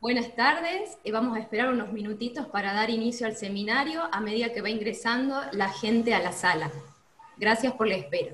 Buenas tardes, vamos a esperar unos minutitos para dar inicio al seminario a medida que va ingresando la gente a la sala. Gracias por la espera.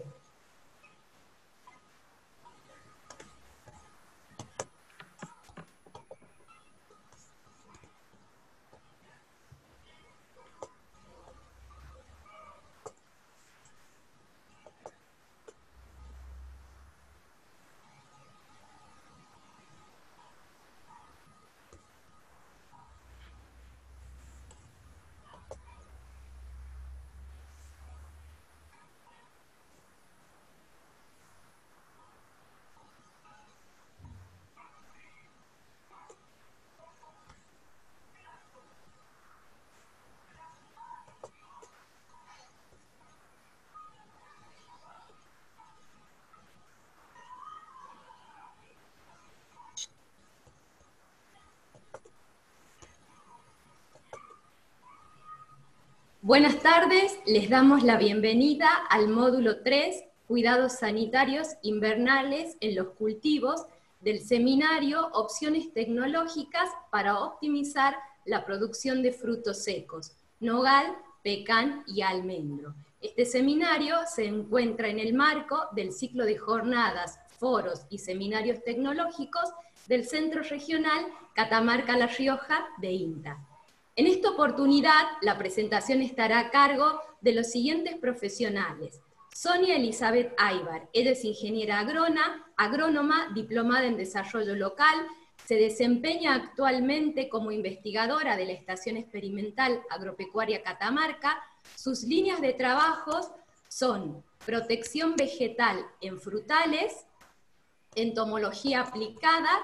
Buenas tardes, les damos la bienvenida al módulo 3, Cuidados Sanitarios Invernales en los Cultivos, del seminario Opciones Tecnológicas para optimizar la producción de frutos secos, nogal, pecan y almendro. Este seminario se encuentra en el marco del ciclo de jornadas, foros y seminarios tecnológicos del Centro Regional Catamarca-La Rioja de INTA. En esta oportunidad, la presentación estará a cargo de los siguientes profesionales. Sonia Elizabeth Aybar, ella es ingeniera agrónoma, diplomada en desarrollo local, se desempeña actualmente como investigadora de la Estación Experimental Agropecuaria Catamarca. Sus líneas de trabajos son protección vegetal en frutales, entomología aplicada,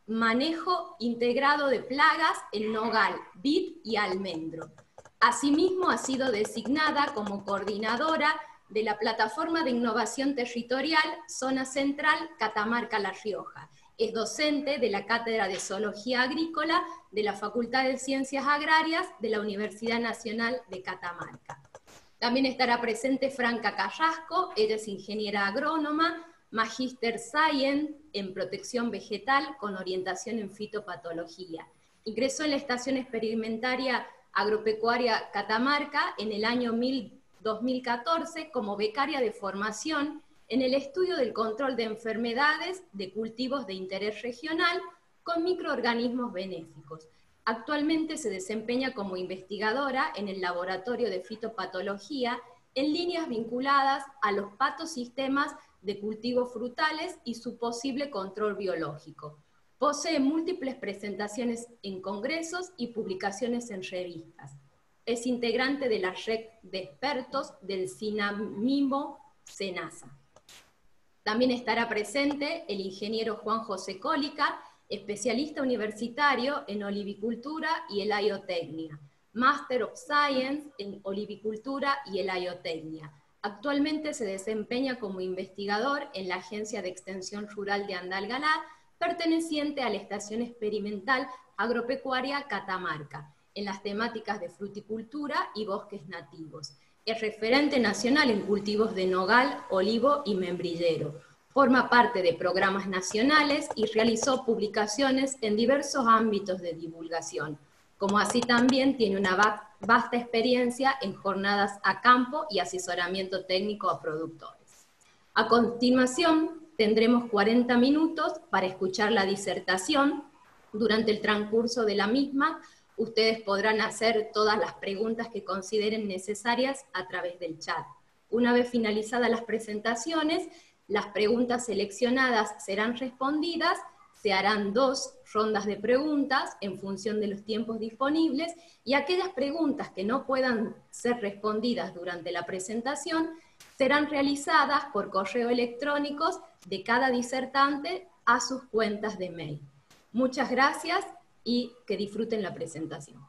manejo integrado de plagas en nogal, vid y almendro. Asimismo, ha sido designada como coordinadora de la Plataforma de Innovación Territorial Zona Central Catamarca-La Rioja. Es docente de la Cátedra de Zoología Agrícola de la Facultad de Ciencias Agrarias de la Universidad Nacional de Catamarca. También estará presente Franca Carrasco, ella es ingeniera agrónoma, Magister Science en protección vegetal con orientación en fitopatología. Ingresó en la Estación Experimentaria Agropecuaria Catamarca en el año 2014 como becaria de formación en el estudio del control de enfermedades de cultivos de interés regional con microorganismos benéficos. Actualmente se desempeña como investigadora en el Laboratorio de Fitopatología en líneas vinculadas a los patosistemas de cultivos frutales y su posible control biológico. Posee múltiples presentaciones en congresos y publicaciones en revistas. Es integrante de la red de expertos del CINAMIMO SENASA. También estará presente el ingeniero Juan José Cólica, especialista universitario en olivicultura y heliotecnia, Master of Science en olivicultura y heliotecnia. Actualmente se desempeña como investigador en la Agencia de Extensión Rural de Andalgalá, perteneciente a la Estación Experimental Agropecuaria Catamarca, en las temáticas de fruticultura y bosques nativos. Es referente nacional en cultivos de nogal, olivo y membrillero. Forma parte de programas nacionales y realizó publicaciones en diversos ámbitos de divulgación, como así también tiene una vasta experiencia en jornadas a campo y asesoramiento técnico a productores. A continuación, tendremos 40 minutos para escuchar la disertación. Durante el transcurso de la misma, ustedes podrán hacer todas las preguntas que consideren necesarias a través del chat. Una vez finalizadas las presentaciones, las preguntas seleccionadas serán respondidas, se harán 2 rondas de preguntas en función de los tiempos disponibles, y aquellas preguntas que no puedan ser respondidas durante la presentación serán realizadas por correo electrónico de cada disertante a sus cuentas de mail. Muchas gracias y que disfruten la presentación.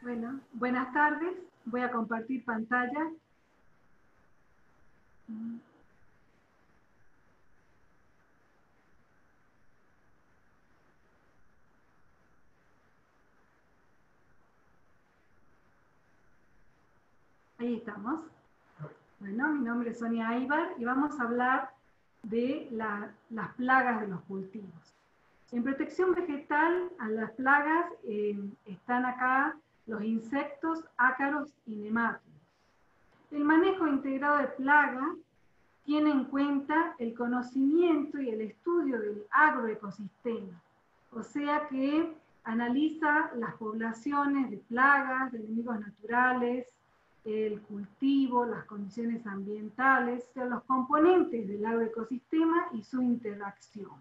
Bueno, buenas tardes. Voy a compartir pantalla. Ahí estamos. Bueno, mi nombre es Sonia Aybar y vamos a hablar de las plagas de los cultivos. En protección vegetal, a las plagas están acá los insectos, ácaros y nemátodos. El manejo integrado de plagas tiene en cuenta el conocimiento y el estudio del agroecosistema, o sea que analiza las poblaciones de plagas, de enemigos naturales, el cultivo, las condiciones ambientales, o sea, los componentes del agroecosistema y su interacción.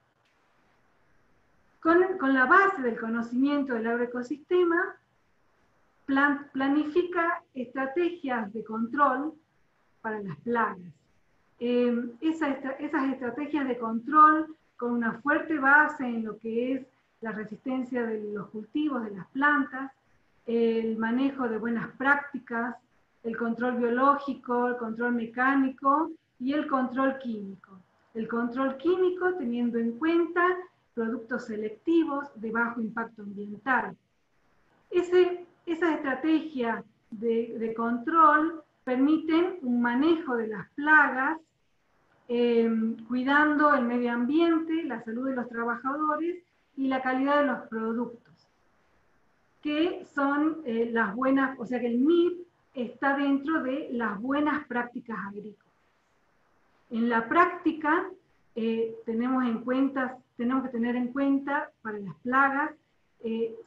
Con la base del conocimiento del agroecosistema, planifica estrategias de control para las plagas. Esas estrategias de control con una fuerte base en lo que es la resistencia de los cultivos, de las plantas, el manejo de buenas prácticas, el control biológico, el control mecánico y el control químico. El control químico teniendo en cuenta productos selectivos de bajo impacto ambiental. Esas estrategias de control permiten un manejo de las plagas, cuidando el medio ambiente, la salud de los trabajadores y la calidad de los productos, que son las buenas, o sea que el MIP está dentro de las buenas prácticas agrícolas. En la práctica tenemos que tener en cuenta para las plagas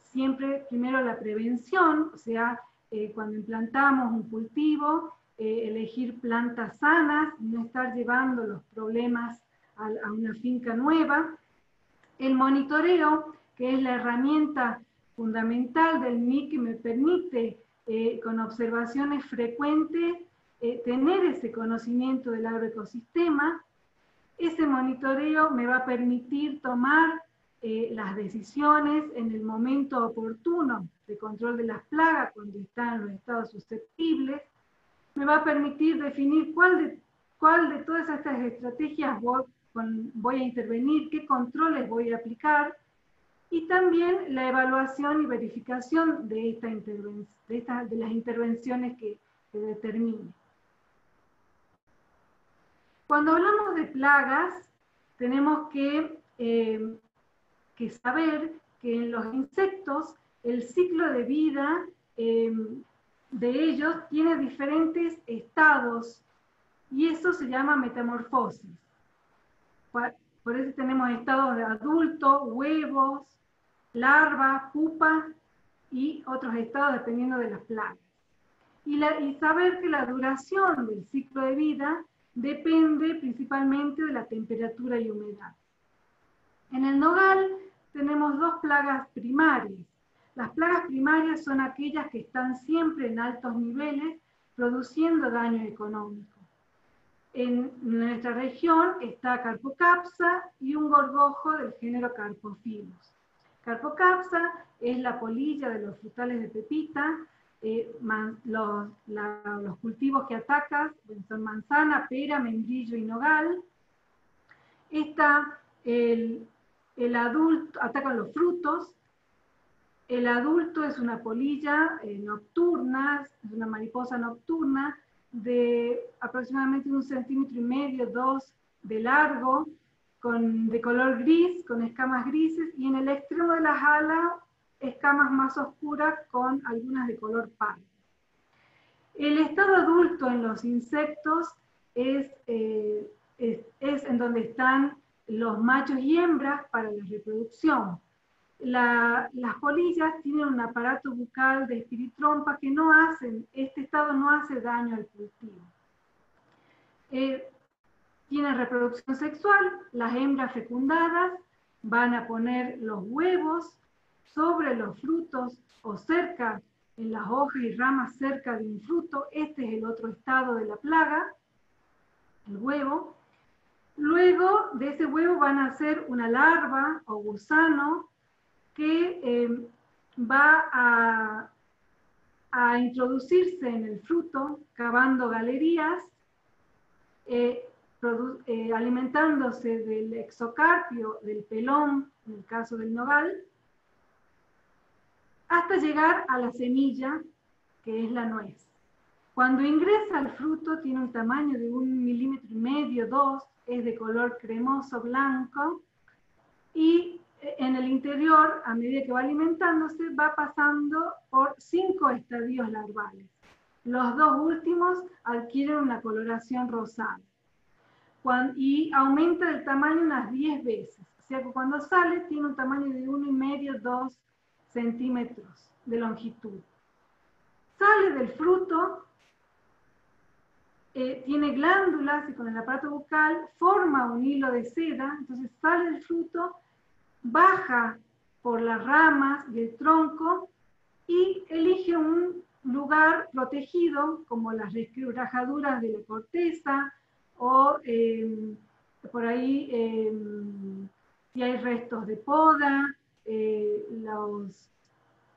siempre primero la prevención, o sea, cuando implantamos un cultivo, elegir plantas sanas, no estar llevando los problemas a una finca nueva. El monitoreo, que es la herramienta fundamental del MIP que me permite, con observaciones frecuentes, tener ese conocimiento del agroecosistema. Ese monitoreo me va a permitir tomar las decisiones en el momento oportuno de control de las plagas cuando están en los estados susceptibles. Me va a permitir definir cuál de todas estas estrategias voy a intervenir, qué controles voy a aplicar, y también la evaluación y verificación de las intervenciones que determine. Cuando hablamos de plagas, tenemos que saber que en los insectos el ciclo de vida de ellos tiene diferentes estados, y eso se llama metamorfosis. Por eso tenemos estados de adulto, huevos, larva, pupa y otros estados dependiendo de las plagas. Y saber que la duración del ciclo de vida depende principalmente de la temperatura y humedad. En el nogal tenemos dos plagas primarias. Las plagas primarias son aquellas que están siempre en altos niveles produciendo daño económico. En nuestra región está Carpocapsa y un gorgojo del género Carpophilus. Carpocapsa es la polilla de los frutales de pepita. Los cultivos que atacan son manzana, pera, membrillo y nogal. El adulto atacan los frutos. El adulto es una polilla nocturna, es una mariposa nocturna de aproximadamente 1,5 centímetros, 2 de largo, de color gris, con escamas grises, y en el extremo de las alas escamas más oscuras con algunas de color pardo. El estado adulto en los insectos es en donde están los machos y hembras para la reproducción. Las polillas tienen un aparato bucal de espiritrompa que este estado no hace daño al cultivo. Tienen reproducción sexual, las hembras fecundadas van a poner los huevos sobre los frutos o cerca, en las hojas y ramas cerca de un fruto. Este es el otro estado de la plaga, el huevo. Luego de ese huevo van a hacer una larva o gusano que va a introducirse en el fruto, cavando galerías, alimentándose del exocarpio, del pelón, en el caso del nogal, hasta llegar a la semilla, que es la nuez. Cuando ingresa al fruto tiene un tamaño de 1,5 milímetros, 2, es de color cremoso blanco, y en el interior, a medida que va alimentándose, va pasando por 5 estadios larvales. Los 2 últimos adquieren una coloración rosada. Y aumenta el tamaño unas 10 veces. O sea que cuando sale tiene un tamaño de 1,5, 2 centímetros de longitud. Sale del fruto, tiene glándulas y con el aparato bucal forma un hilo de seda, entonces sale del fruto, baja por las ramas y el tronco y elige un lugar protegido, como las rajaduras de la corteza, o por ahí si hay restos de poda,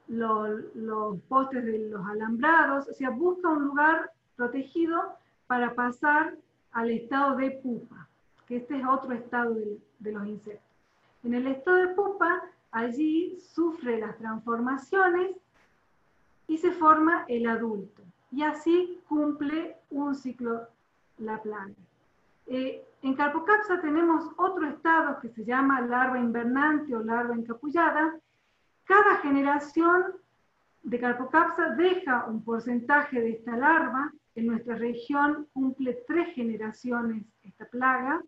los postes de los alambrados, o sea, busca un lugar protegido para pasar al estado de pupa, que este es otro estado de los insectos. En el estado de pupa, allí sufre las transformaciones y se forma el adulto. Y así cumple un ciclo la planta. En Carpocapsa tenemos otro estado que se llama larva invernante o larva encapullada. Cada generación de Carpocapsa deja un porcentaje de esta larva. En nuestra región cumple 3 generaciones esta plaga.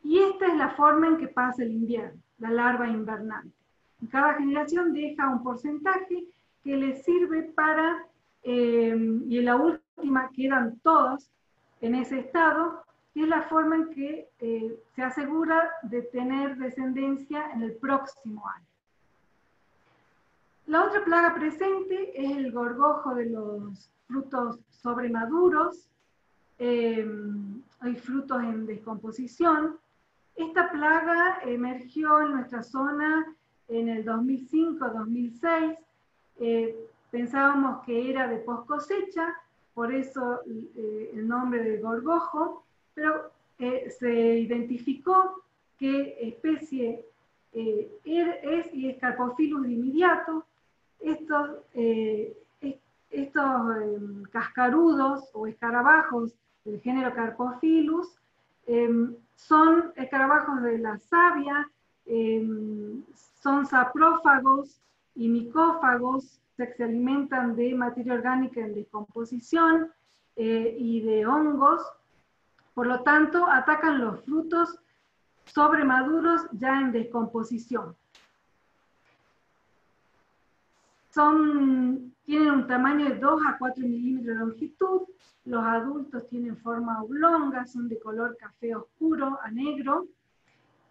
Y esta es la forma en que pasa el invierno, la larva invernante. En cada generación deja un porcentaje que le sirve para, y en la última quedan todos en ese estado, y es la forma en que se asegura de tener descendencia en el próximo año. La otra plaga presente es el gorgojo de los frutos sobremaduros. Hay frutos en descomposición. Esta plaga emergió en nuestra zona en el 2005-2006. Pensábamos que era de post cosecha, por eso el nombre de gorgojo, pero se identificó qué especie es y es Carpophilus dimidiato. Estos cascarudos o escarabajos del género Carpophilus son escarabajos de la savia, son saprófagos y micófagos, se alimentan de materia orgánica en descomposición y de hongos, por lo tanto atacan los frutos sobremaduros ya en descomposición. Tienen un tamaño de 2 a 4 milímetros de longitud, los adultos tienen forma oblonga, son de color café oscuro a negro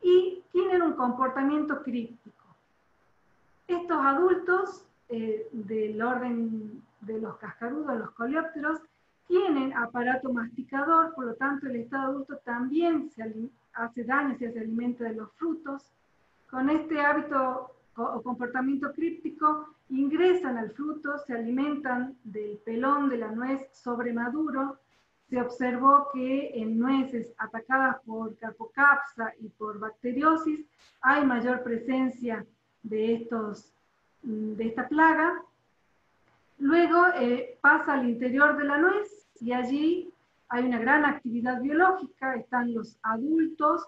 y tienen un comportamiento críptico. Estos adultos del orden de los cascarudos, los coleópteros, tienen aparato masticador, por lo tanto el estado adulto también se hace daño si se alimenta de los frutos. Con este hábito o comportamiento críptico ingresan al fruto, se alimentan del pelón de la nuez sobremaduro. Se observó que en nueces atacadas por Carpocapsa y por bacteriosis hay mayor presencia de esta plaga. Luego pasa al interior de la nuez y allí hay una gran actividad biológica, están los adultos,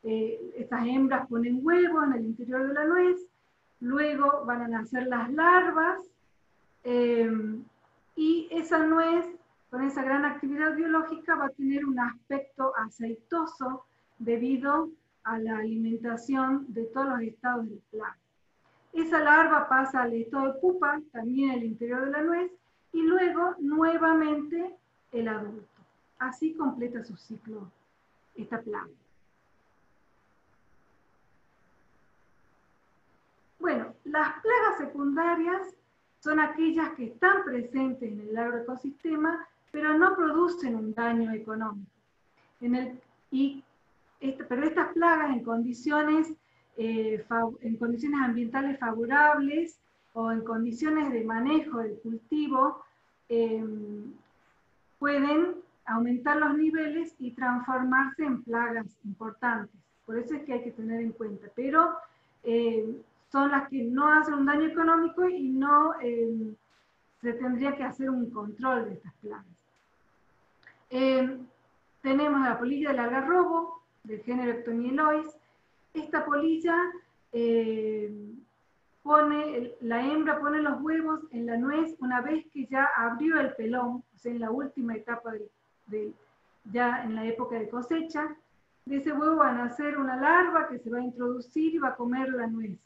estas hembras ponen huevos en el interior de la nuez, luego van a nacer las larvas y esa nuez con esa gran actividad biológica va a tener un aspecto aceitoso debido a la alimentación de todos los estados del planta. Esa larva pasa al estado de pupa, también en el interior de la nuez, y luego nuevamente el adulto. Así completa su ciclo esta planta. Bueno, las plagas secundarias son aquellas que están presentes en el agroecosistema, pero no producen un daño económico. Pero estas plagas en condiciones ambientales favorables o en condiciones de manejo del cultivo, pueden aumentar los niveles y transformarse en plagas importantes. Por eso es que hay que tener en cuenta. Pero son las que no hacen un daño económico y no se tendría que hacer un control de estas plagas. Tenemos la polilla del algarrobo, del género Ectomyelois. Esta polilla la hembra pone los huevos en la nuez una vez que ya abrió el pelón, o sea, en la última etapa ya en la época de cosecha. De ese huevo va a nacer una larva que se va a introducir y va a comer la nuez.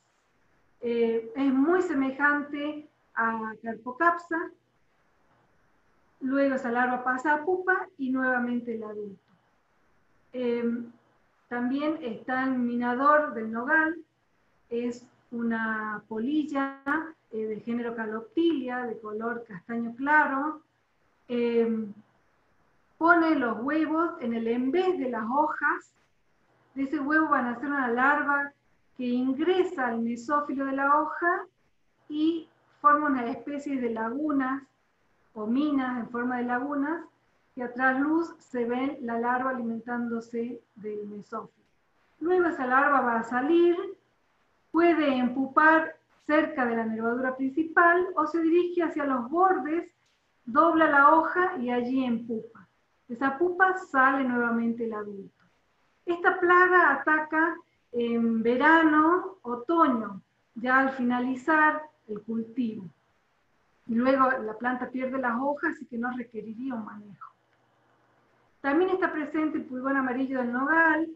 Es muy semejante a Carpocapsa. Luego esa larva pasa a pupa y nuevamente el adulto. También está el minador del nogal, es una polilla del género Caloptilia, de color castaño claro. Pone los huevos en el embés de las hojas. De ese huevo van a nacer una larva que ingresa al mesófilo de la hoja y forma una especie de lagunas o minas en forma de lagunas, que a trasluz se ven la larva alimentándose del mesófilo. Luego esa larva va a salir, puede empupar cerca de la nervadura principal o se dirige hacia los bordes, dobla la hoja y allí empupa. De esa pupa sale nuevamente el adulto. Esta plaga ataca en verano, otoño, ya al finalizar el cultivo. Y luego la planta pierde las hojas y que no requeriría un manejo. También está presente el pulgón amarillo del nogal.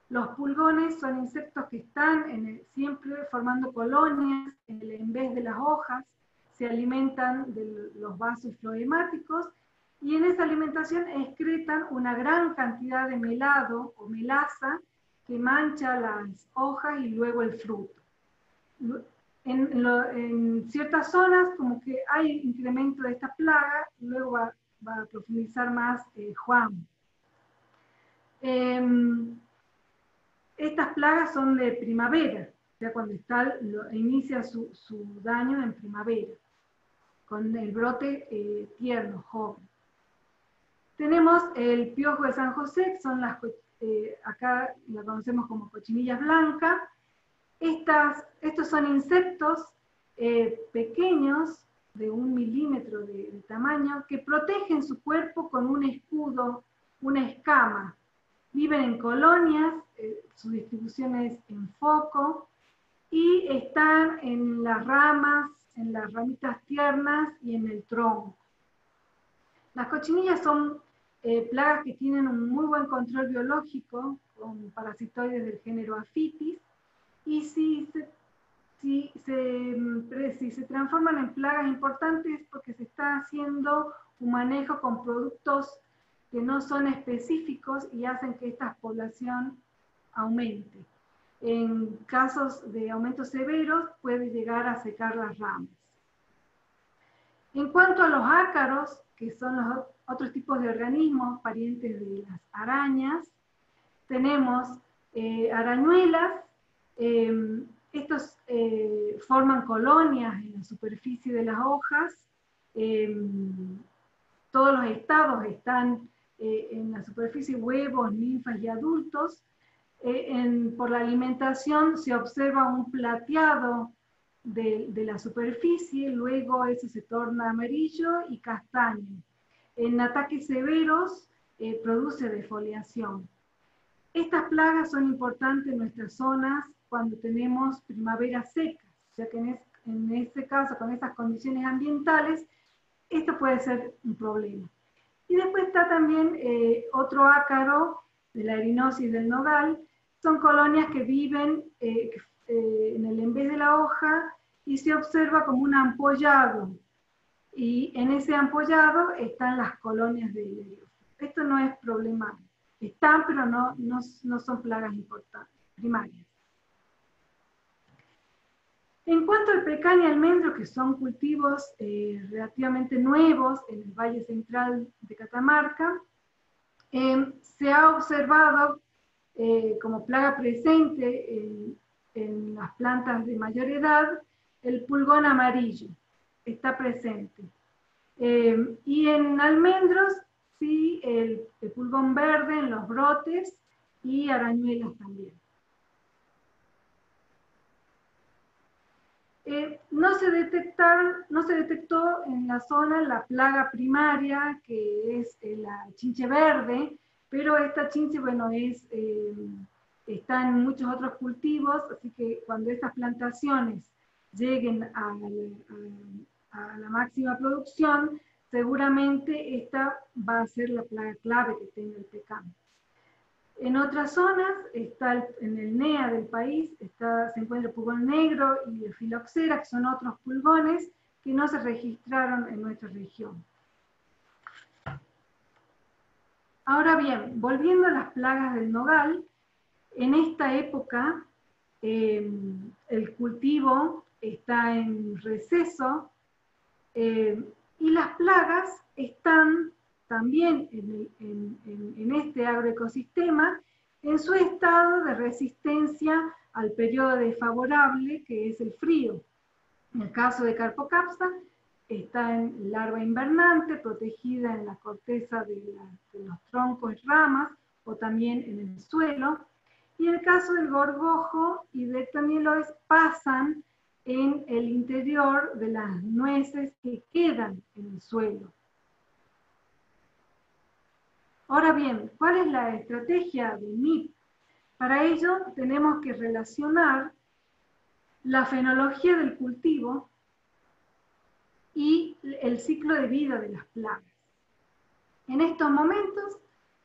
Los pulgones son insectos que están siempre formando colonias en vez de las hojas, se alimentan de los vasos floemáticos y en esa alimentación excretan una gran cantidad de melado o melaza que mancha las hojas y luego el fruto. En ciertas zonas como que hay incremento de esta plaga, luego va a profundizar más Juan. Estas plagas son de primavera, o sea, cuando inicia su daño en primavera, con el brote tierno, joven. Tenemos el piojo de San José, que son acá la conocemos como cochinillas blancas. Estos son insectos pequeños, de 1 milímetro de tamaño, que protegen su cuerpo con un escudo, una escama. Viven en colonias, su distribución es en foco, y están en las ramas, en las ramitas tiernas y en el tronco. Las cochinillas son plagas que tienen un muy buen control biológico, con parasitoides del género Aphytis, y si se transforman en plagas importantes es porque se está haciendo un manejo con productos que no son específicos y hacen que esta población aumente. En casos de aumentos severos puede llegar a secar las ramas. En cuanto a los ácaros, que son los otros tipos de organismos parientes de las arañas, tenemos arañuelas. Estos forman colonias en la superficie de las hojas. Todos los estados están en la superficie, huevos, ninfas y adultos. Por la alimentación se observa un plateado de la superficie, luego eso se torna amarillo y castaño. En ataques severos produce defoliación. Estas plagas son importantes en nuestras zonas cuando tenemos primaveras secas, ya que en este caso, con estas condiciones ambientales, esto puede ser un problema. Y después está también otro ácaro de la erinosis del nogal. Son colonias que viven en el embés de la hoja y se observa como un ampollado. Y en ese ampollado están las colonias de Leriófilo. Esto no es problemático. Están, pero no son plagas importantes, primarias. En cuanto al pecan y almendro, que son cultivos relativamente nuevos en el Valle Central de Catamarca, se ha observado como plaga presente en las plantas de mayor edad el pulgón amarillo, está presente. Y en almendros, sí, el pulgón verde en los brotes y arañuelas también. no se detectó en la zona la plaga primaria, que es la chinche verde, pero esta chinche, bueno, está en muchos otros cultivos, así que cuando estas plantaciones lleguen a la máxima producción, seguramente esta va a ser la plaga clave que tenga el pecan. En otras zonas, en el NEA del país, se encuentra el pulgón negro y el filoxera, que son otros pulgones que no se registraron en nuestra región. Ahora bien, volviendo a las plagas del nogal, en esta época el cultivo está en receso y las plagas están también en este agroecosistema en su estado de resistencia al periodo desfavorable que es el frío. En el caso de Carpocapsa, está en larva invernante, protegida en la corteza de los troncos y ramas, o también en el suelo. Y en el caso del gorgojo y del tamieloes, pasan en el interior de las nueces que quedan en el suelo. Ahora bien, ¿cuál es la estrategia del MIP? Para ello tenemos que relacionar la fenología del cultivo y el ciclo de vida de las plagas. En estos momentos,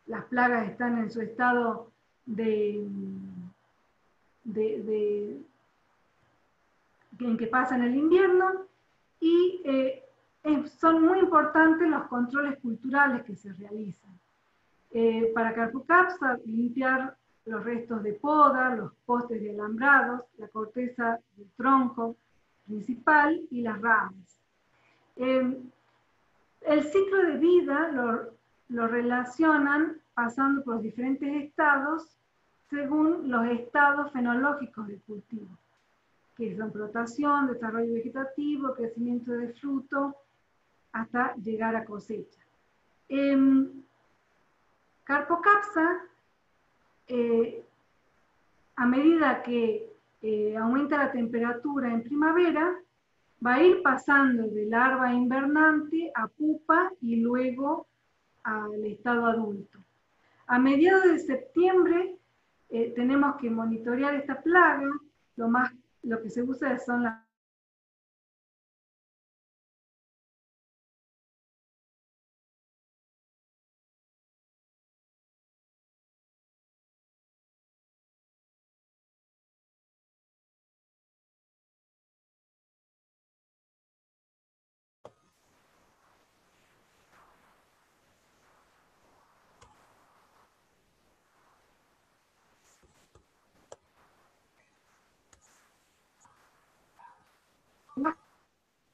las plagas están en su estado en que pasan el invierno y son muy importantes los controles culturales que se realizan. Para Carpocapsa, limpiar los restos de poda, los postes de alambrados, la corteza del tronco principal y las ramas. El ciclo de vida lo relacionan pasando por los diferentes estados según los estados fenológicos del cultivo, que son flotación, desarrollo vegetativo, crecimiento de fruto, hasta llegar a cosecha. Carpocapsa, a medida que aumenta la temperatura en primavera, va a ir pasando de larva invernante a pupa y luego al estado adulto. A mediados de septiembre tenemos que monitorear esta plaga. Lo que se usa son las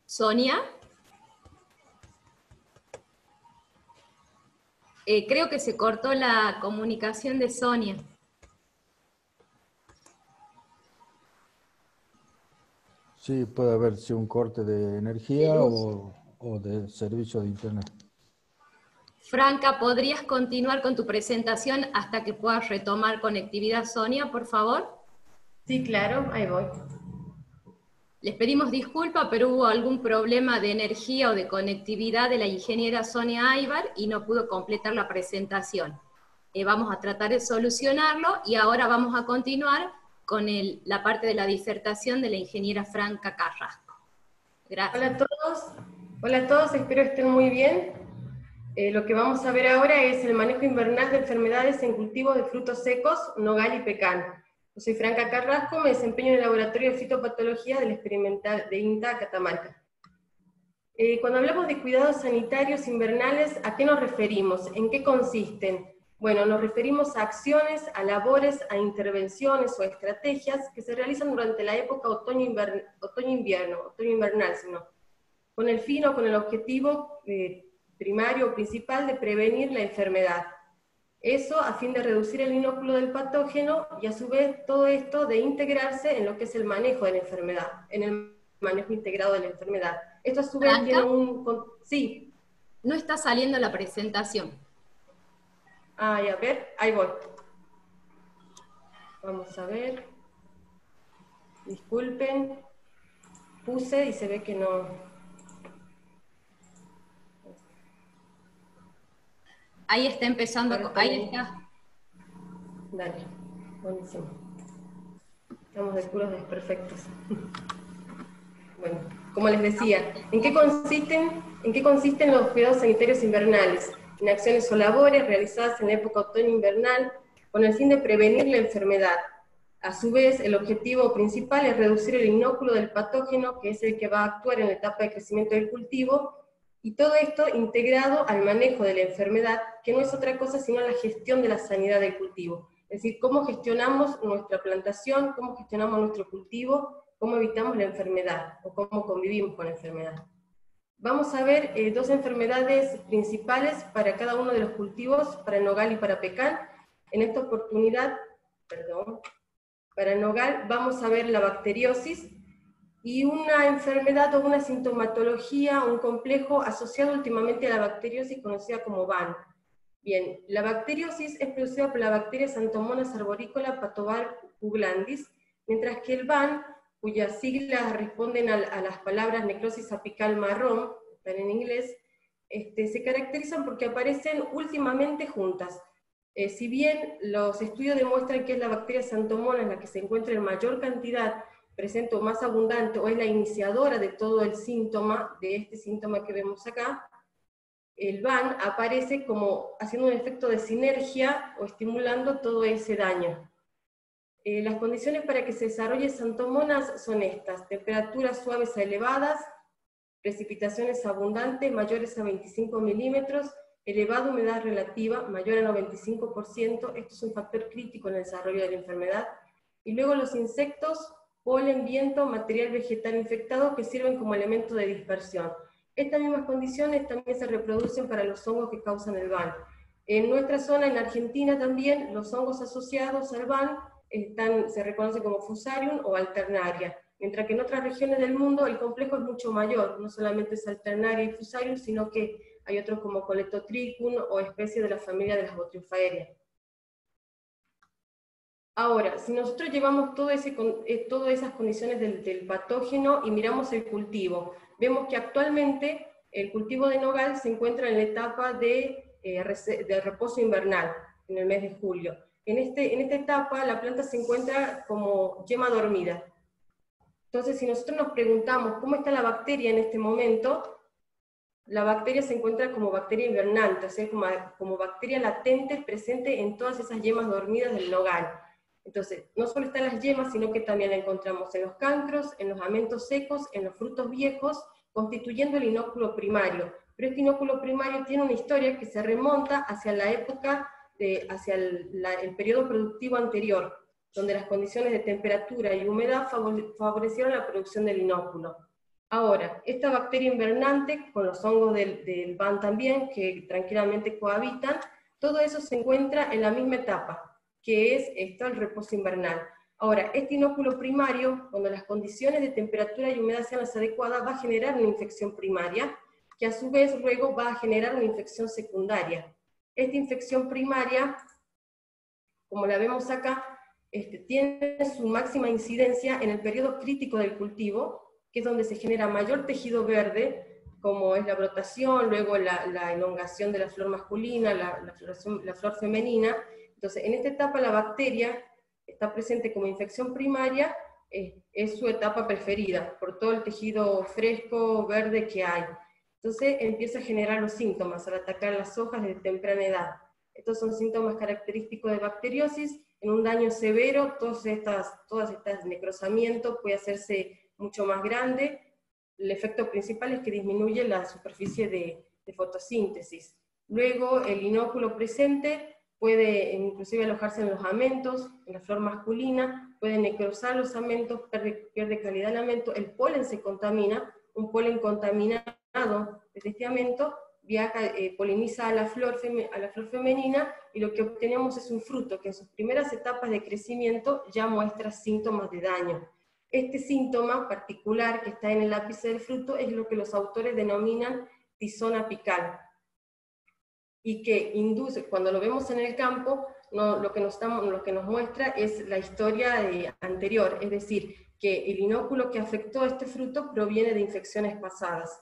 Sonia, creo que se cortó la comunicación de Sonia. Sí, puede haber sido un corte de energía o de servicio de internet. Franca, ¿podrías continuar con tu presentación hasta que puedas retomar conectividad, Sonia, por favor? Sí, claro, ahí voy. Les pedimos disculpas, pero hubo algún problema de energía o de conectividad de la ingeniera Sonia Aybar y no pudo completar la presentación. Vamos a tratar de solucionarlo y ahora vamos a continuar con la parte de la disertación de la ingeniera Franca Carrasco. Gracias. Hola a todos, espero estén muy bien. Lo que vamos a ver ahora es el manejo invernal de enfermedades en cultivos de frutos secos, nogal y pecan. Yo soy Franca Carrasco, me desempeño en el laboratorio de fitopatología del experimental de INTA Catamarca. Cuando hablamos de cuidados sanitarios invernales, ¿a qué nos referimos? ¿En qué consisten? Bueno, nos referimos a acciones, a labores, a intervenciones o estrategias que se realizan durante la época otoño-invernal, con el fin o con el objetivo primario o principal de prevenir la enfermedad. Eso a fin de reducir el inóculo del patógeno y a su vez todo esto de integrarse en lo que es el manejo de la enfermedad, en el manejo integrado de la enfermedad. Esto a su vez Franca, tiene un... Sí. No está saliendo la presentación. Ah, a ver, ahí voy. Vamos a ver. Disculpen. puse y se ve que no... Ahí está empezando, ahí está. Dale, buenísimo. Estamos de puros desperfectos. Bueno, como les decía, ¿en qué consisten los cuidados sanitarios invernales? En acciones o labores realizadas en la época otoño-invernal con el fin de prevenir la enfermedad. A su vez, el objetivo principal es reducir el inóculo del patógeno, que es el que va a actuar en la etapa de crecimiento del cultivo, y todo esto integrado al manejo de la enfermedad, que no es otra cosa sino la gestión de la sanidad del cultivo. Es decir, cómo gestionamos nuestra plantación, cómo gestionamos nuestro cultivo, cómo evitamos la enfermedad, o cómo convivimos con la enfermedad. Vamos a ver dos enfermedades principales para cada uno de los cultivos, para nogal y para pecan. En esta oportunidad, para nogal vamos a ver la bacteriosis, y una enfermedad o una sintomatología, un complejo asociado últimamente a la bacteriosis conocida como VAN. Bien, la bacteriosis es producida por la bacteria Xanthomonas arborícola Patovar uglandis, mientras que el VAN, cuyas siglas responden a las palabras necrosis apical marrón, están en inglés, se caracterizan porque aparecen últimamente juntas. Si bien los estudios demuestran que es la bacteria Xanthomonas la que se encuentra en mayor cantidad, presente o más abundante, o es la iniciadora de todo el síntoma, de este síntoma que vemos acá, el VAN aparece como haciendo un efecto de sinergia o estimulando todo ese daño. Las condiciones para que se desarrolle Xanthomonas son estas: temperaturas suaves a elevadas, precipitaciones abundantes mayores a 25 milímetros, elevada humedad relativa mayor a 95%, esto es un factor crítico en el desarrollo de la enfermedad, y luego los insectos, polen, viento, material vegetal infectado que sirven como elemento de dispersión. Estas mismas condiciones también se reproducen para los hongos que causan el VAN. En nuestra zona, en Argentina también, los hongos asociados al VAN se reconocen como Fusarium o Alternaria, mientras que en otras regiones del mundo el complejo es mucho mayor, no solamente es Alternaria y Fusarium, sino que hay otros como Coletotrichum o especies de la familia de las Botryophaerias. Ahora, si nosotros llevamos todas esas condiciones del patógeno y miramos el cultivo, vemos que actualmente el cultivo de nogal se encuentra en la etapa de reposo invernal, en el mes de julio. En esta etapa la planta se encuentra como yema dormida. Entonces, si nosotros nos preguntamos cómo está la bacteria en este momento, la bacteria se encuentra como bacteria invernante, o sea, como bacteria latente presente en todas esas yemas dormidas del nogal. Entonces, no solo están las yemas, sino que también la encontramos en los cancros, en los amentos secos, en los frutos viejos, constituyendo el inóculo primario. Pero este inóculo primario tiene una historia que se remonta hacia la época, hacia el periodo productivo anterior, donde las condiciones de temperatura y humedad favorecieron la producción del inóculo. Ahora, esta bacteria invernante, con los hongos del VAN también, que tranquilamente cohabitan, todo eso se encuentra en la misma etapa, que es el reposo invernal. Ahora, este inóculo primario, cuando las condiciones de temperatura y humedad sean las adecuadas, va a generar una infección primaria, que a su vez luego va a generar una infección secundaria. Esta infección primaria, como la vemos acá, tiene su máxima incidencia en el periodo crítico del cultivo, que es donde se genera mayor tejido verde, como es la brotación, luego la elongación de la flor masculina, la flor femenina. Entonces, en esta etapa la bacteria está presente como infección primaria, es su etapa preferida, por todo el tejido fresco, verde que hay. Entonces empieza a generar los síntomas al atacar las hojas desde temprana edad. Estos son síntomas característicos de bacteriosis. En un daño severo, todas estas necrosamientos puede hacerse mucho más grande. El efecto principal es que disminuye la superficie de fotosíntesis. Luego, el inóculo presente puede inclusive alojarse en los amentos, en la flor masculina, puede necrosar los amentos, pierde calidad el amento, el polen se contamina, un polen contaminado desde este amento viaja, poliniza a la flor femenina, y lo que obtenemos es un fruto que en sus primeras etapas de crecimiento ya muestra síntomas de daño. Este síntoma particular que está en el ápice del fruto es lo que los autores denominan tizón apical, y que induce, cuando lo vemos en el campo, lo que nos muestra es la historia anterior, es decir, que el inóculo que afectó a este fruto proviene de infecciones pasadas.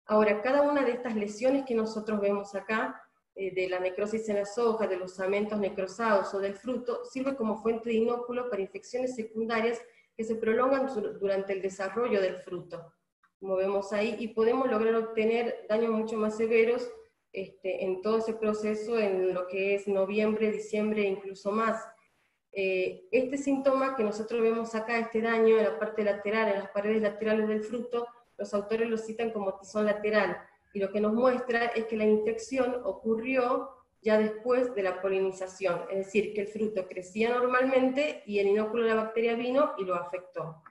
Ahora, cada una de estas lesiones que nosotros vemos acá, de la necrosis en las hojas, de los amentos necrosados o del fruto, sirve como fuente de inóculo para infecciones secundarias que se prolongan durante el desarrollo del fruto, como vemos ahí, y podemos lograr obtener daños mucho más severos en todo ese proceso, en lo que es noviembre, diciembre e incluso más. Este síntoma que nosotros vemos acá, este daño en la parte lateral, en las paredes laterales del fruto, los autores lo citan como tizón lateral, y lo que nos muestra es que la infección ocurrió ya después de la polinización, es decir, que el fruto crecía normalmente y el inóculo de la bacteria vino y lo afectó.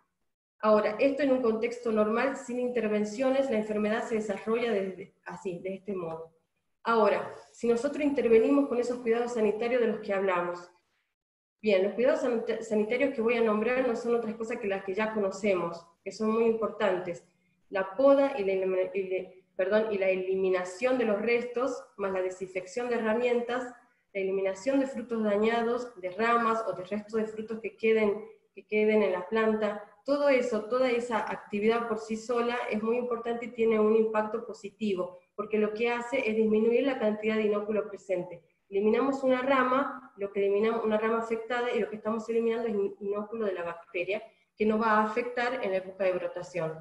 Ahora, esto en un contexto normal, sin intervenciones, la enfermedad se desarrolla así, de este modo. Ahora, si nosotros intervenimos con esos cuidados sanitarios de los que hablamos, bien, los cuidados sanitarios que voy a nombrar no son otras cosas que las que ya conocemos, que son muy importantes. La poda y la eliminación de los restos, más la desinfección de herramientas, la eliminación de frutos dañados, de ramas o de restos de frutos que queden en la planta. Todo eso, toda esa actividad por sí sola es muy importante y tiene un impacto positivo, porque lo que hace es disminuir la cantidad de inóculo presente. Eliminamos una rama, una rama afectada, y lo que estamos eliminando es inóculo de la bacteria, que nos va a afectar en la época de brotación.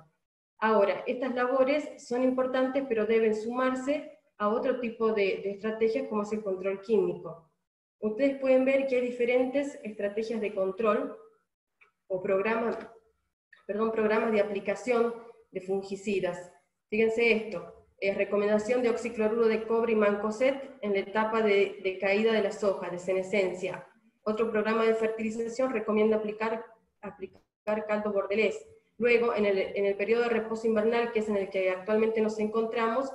Ahora, estas labores son importantes, pero deben sumarse a otro tipo de estrategias, como es el control químico. Ustedes pueden ver que hay diferentes estrategias de control, o programas de aplicación de fungicidas. Fíjense esto. Recomendación de oxicloruro de cobre y mancozeb en la etapa de caída de las hojas, de senescencia. Otro programa de fertilización recomienda aplicar caldo bordelés. Luego, en el periodo de reposo invernal, que es en el que actualmente nos encontramos,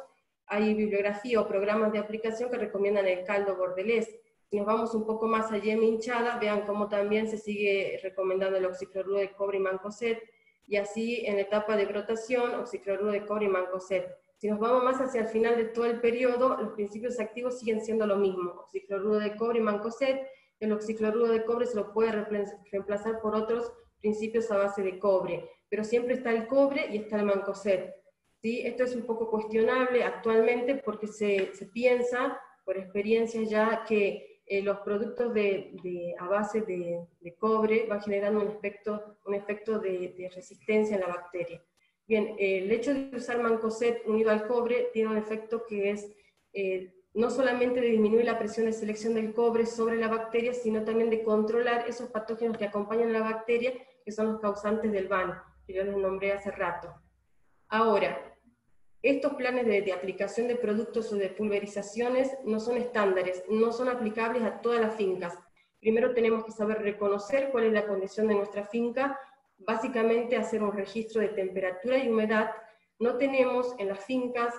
hay bibliografía o programas de aplicación que recomiendan el caldo bordelés. Si nos vamos un poco más a yema hinchada, vean cómo también se sigue recomendando el oxicloruro de cobre y mancozeb, y así en la etapa de brotación, oxicloruro de cobre y mancozeb. Si nos vamos más hacia el final de todo el periodo, los principios activos siguen siendo lo mismo, oxicloruro de cobre y mancozeb. El oxicloruro de cobre se lo puede reemplazar por otros principios a base de cobre, pero siempre está el cobre y está el mancozeb. ¿Sí? Esto es un poco cuestionable actualmente porque se piensa, por experiencia ya, que los productos a base de cobre van generando un efecto de resistencia en la bacteria. Bien, el hecho de usar mancozeb unido al cobre tiene un efecto que es no solamente de disminuir la presión de selección del cobre sobre la bacteria, sino también de controlar esos patógenos que acompañan a la bacteria, que son los causantes del VAN, que yo les nombré hace rato. Ahora, estos planes de aplicación de productos o de pulverizaciones no son estándares, no son aplicables a todas las fincas. Primero tenemos que saber reconocer cuál es la condición de nuestra finca, básicamente hacer un registro de temperatura y humedad. No tenemos en las fincas,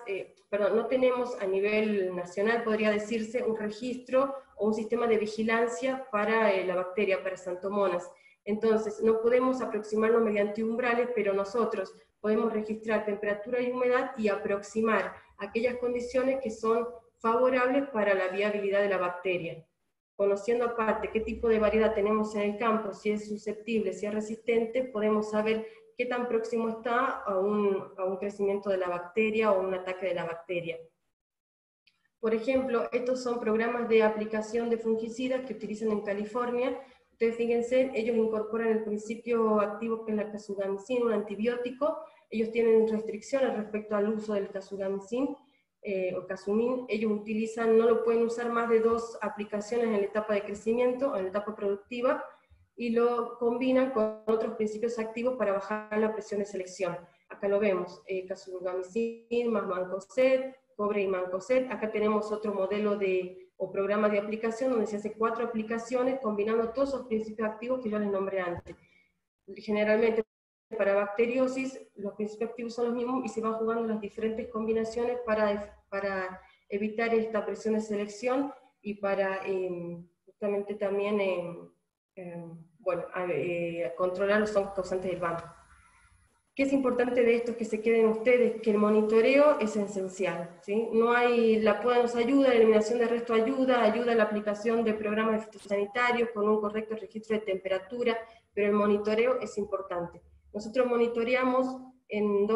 no tenemos a nivel nacional, podría decirse, un registro o un sistema de vigilancia para la bacteria, para Xanthomonas. Entonces, no podemos aproximarnos mediante umbrales, pero nosotros podemos registrar temperatura y humedad y aproximar aquellas condiciones que son favorables para la viabilidad de la bacteria. Conociendo aparte qué tipo de variedad tenemos en el campo, si es susceptible, si es resistente, podemos saber qué tan próximo está a un crecimiento de la bacteria o un ataque de la bacteria. Por ejemplo, estos son programas de aplicación de fungicidas que utilizan en California. Ustedes fíjense, ellos incorporan el principio activo que es la casugamicin, un antibiótico. Ellos tienen restricciones respecto al uso del casugamicin o casumín. Ellos no lo pueden usar más de 2 aplicaciones en la etapa de crecimiento, en la etapa productiva, y lo combinan con otros principios activos para bajar la presión de selección. Acá lo vemos, casugamicin más mancozeb, cobre y mancozeb. Acá tenemos otro modelo o programa de aplicación donde se hace 4 aplicaciones combinando todos esos principios activos que yo les nombré antes. Generalmente para bacteriosis los principios activos son los mismos y se van jugando las diferentes combinaciones para evitar esta presión de selección y para justamente también controlar los hongos causantes del VAN. ¿Qué es importante de esto? Que se queden ustedes, que el monitoreo es esencial, ¿sí? La poda nos ayuda, la eliminación de resto ayuda a la aplicación de programas fitosanitarios con un correcto registro de temperatura, pero el monitoreo es importante. Nosotros monitoreamos en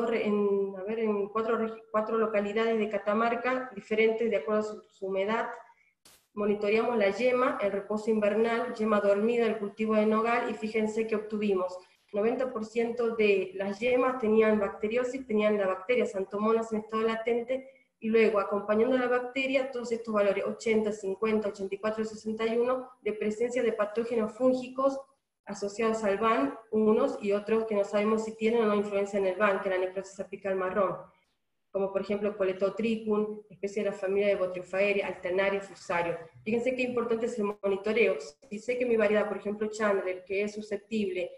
cuatro localidades de Catamarca, diferentes de acuerdo a su humedad. Monitoreamos la yema, el reposo invernal, yema dormida, el cultivo de nogal, y fíjense que obtuvimos 90% de las yemas tenían bacteriosis, tenían la bacteria Xanthomonas en estado latente, y luego, acompañando a la bacteria, todos estos valores, 80, 50, 84, 61, de presencia de patógenos fúngicos asociados al VAN, unos y otros que no sabemos si tienen o no influencia en el VAN, que es la necrosis apical marrón, como por ejemplo Coletotrichum, especie de la familia de Botryophaeria, Alternaria, Fusario. Fíjense qué importante es el monitoreo. Si sé que mi variedad, por ejemplo Chandler, que es susceptible,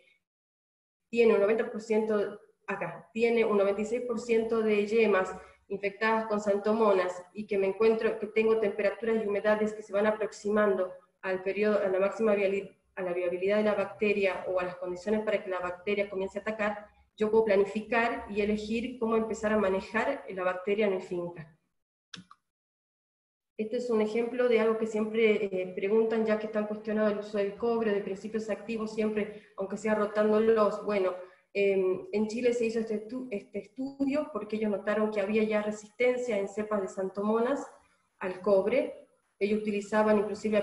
tiene un 90%, acá, tiene un 96% de yemas infectadas con Xanthomonas, y que me encuentro, que tengo temperaturas y humedades que se van aproximando al periodo, a la máxima a la viabilidad de la bacteria, o a las condiciones para que la bacteria comience a atacar, yo puedo planificar y elegir cómo empezar a manejar la bacteria en mi finca. Este es un ejemplo de algo que siempre preguntan, ya que están cuestionados el uso del cobre, de principios activos, siempre, aunque sea rotándolos. Bueno, en Chile se hizo este estudio porque ellos notaron que había ya resistencia en cepas de Xanthomonas al cobre. Ellos utilizaban inclusive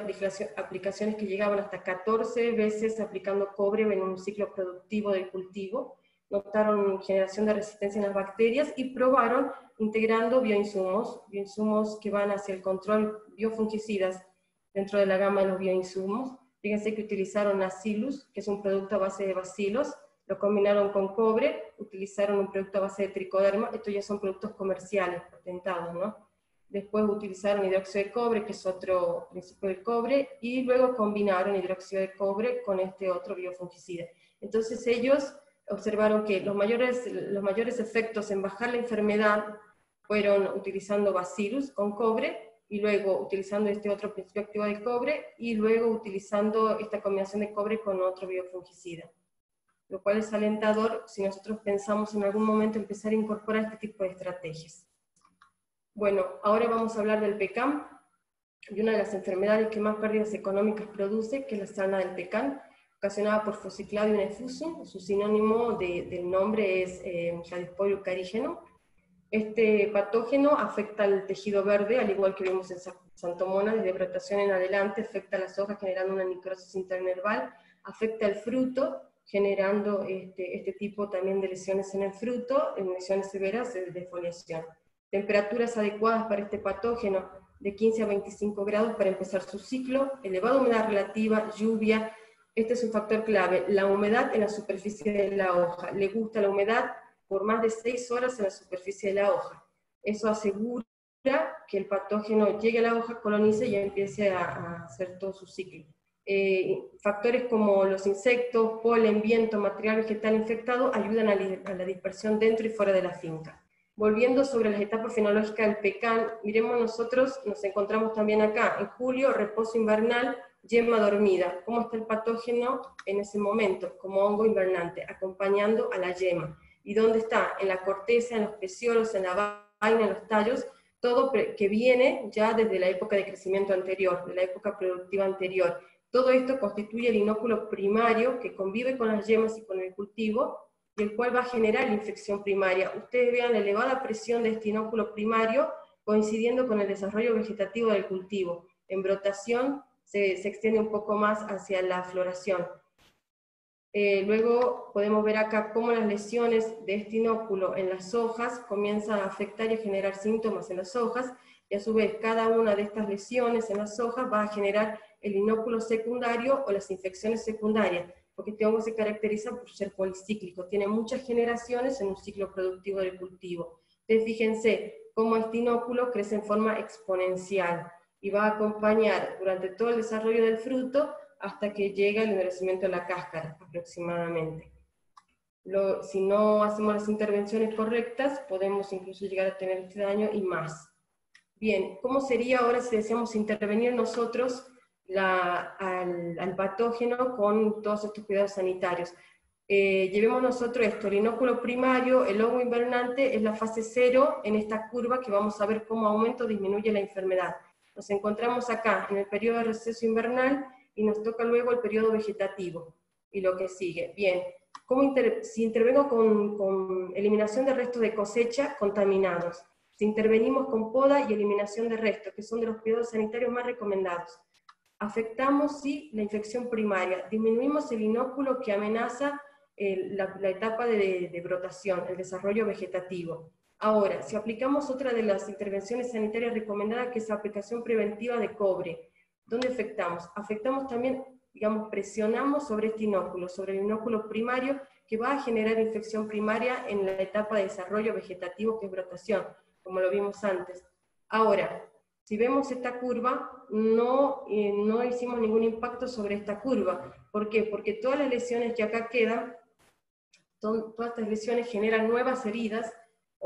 aplicaciones que llegaban hasta 14 veces aplicando cobre en un ciclo productivo del cultivo. Notaron generación de resistencia en las bacterias y probaron integrando bioinsumos que van hacia el control biofungicidas dentro de la gama de los bioinsumos. Fíjense que utilizaron Acillus, que es un producto a base de bacilos, lo combinaron con cobre, utilizaron un producto a base de tricoderma, estos ya son productos comerciales, patentados, ¿no? Después utilizaron hidróxido de cobre, que es otro principio del cobre, y luego combinaron hidróxido de cobre con este otro biofungicida. Entonces ellos observaron que los mayores efectos en bajar la enfermedad fueron utilizando Bacillus con cobre, y luego utilizando este otro principio activo del cobre, y luego utilizando esta combinación de cobre con otro biofungicida. Lo cual es alentador si nosotros pensamos en algún momento empezar a incorporar este tipo de estrategias. Bueno, ahora vamos a hablar del pecán, y una de las enfermedades que más pérdidas económicas produce, que es la sarna del pecán, ocasionada por Fucicladium effusum. Su sinónimo del nombre es Cladosporium carígeno. Este patógeno afecta al tejido verde, al igual que vimos en Xanthomonas, desde brotación en adelante, afecta a las hojas generando una necrosis internerval, afecta al fruto, generando este tipo también de lesiones en el fruto, en lesiones severas de defoliación. Temperaturas adecuadas para este patógeno, de 15 a 25 grados para empezar su ciclo, elevada humedad relativa, lluvia. Este es un factor clave, la humedad en la superficie de la hoja. Le gusta la humedad por más de 6 horas en la superficie de la hoja. Eso asegura que el patógeno llegue a la hoja, colonice y empiece a hacer todo su ciclo. Factores como los insectos, polen, viento, material vegetal infectado ayudan a la dispersión dentro y fuera de la finca. Volviendo sobre las etapas fenológicas del pecán, miremos, nosotros nos encontramos también acá, en julio, reposo invernal, yema dormida. ¿Cómo está el patógeno en ese momento? Como hongo invernante, acompañando a la yema. ¿Y dónde está? En la corteza, en los peciolos, en la vaina, en los tallos, todo que viene ya desde la época de crecimiento anterior, de la época productiva anterior. Todo esto constituye el inóculo primario que convive con las yemas y con el cultivo, y el cual va a generar la infección primaria. Ustedes vean la elevada presión de este inóculo primario coincidiendo con el desarrollo vegetativo del cultivo. En brotación se extiende un poco más hacia la floración. Luego podemos ver acá cómo las lesiones de este inóculo en las hojas comienzan a afectar y a generar síntomas en las hojas, y a su vez cada una de estas lesiones en las hojas va a generar el inóculo secundario o las infecciones secundarias, porque este hongo se caracteriza por ser policíclico, tiene muchas generaciones en un ciclo productivo del cultivo. Entonces fíjense cómo este inóculo crece en forma exponencial, y va a acompañar durante todo el desarrollo del fruto hasta que llega el endurecimiento de la cáscara, aproximadamente. Si no hacemos las intervenciones correctas, podemos incluso llegar a tener este daño y más. Bien, ¿cómo sería ahora si deseamos intervenir nosotros al patógeno con todos estos cuidados sanitarios? Llevemos nosotros esto, el inóculo primario, el hongo invernante, es la fase 0 en esta curva que vamos a ver cómo aumenta o disminuye la enfermedad. Nos encontramos acá en el periodo de receso invernal y nos toca luego el periodo vegetativo y lo que sigue. Bien, Si intervengo con eliminación de restos de cosecha contaminados, si intervenimos con poda y eliminación de restos, que son de los cuidados sanitarios más recomendados. Afectamos, sí, la infección primaria, disminuimos el inóculo que amenaza la etapa de brotación, el desarrollo vegetativo. Ahora, si aplicamos otra de las intervenciones sanitarias recomendadas, que es la aplicación preventiva de cobre, ¿dónde afectamos? Afectamos también, digamos, presionamos sobre este inóculo, sobre el inóculo primario, que va a generar infección primaria en la etapa de desarrollo vegetativo, que es brotación, como lo vimos antes. Ahora, si vemos esta curva, no hicimos ningún impacto sobre esta curva. ¿Por qué? Porque todas las lesiones que acá quedan, todas estas lesiones generan nuevas heridas,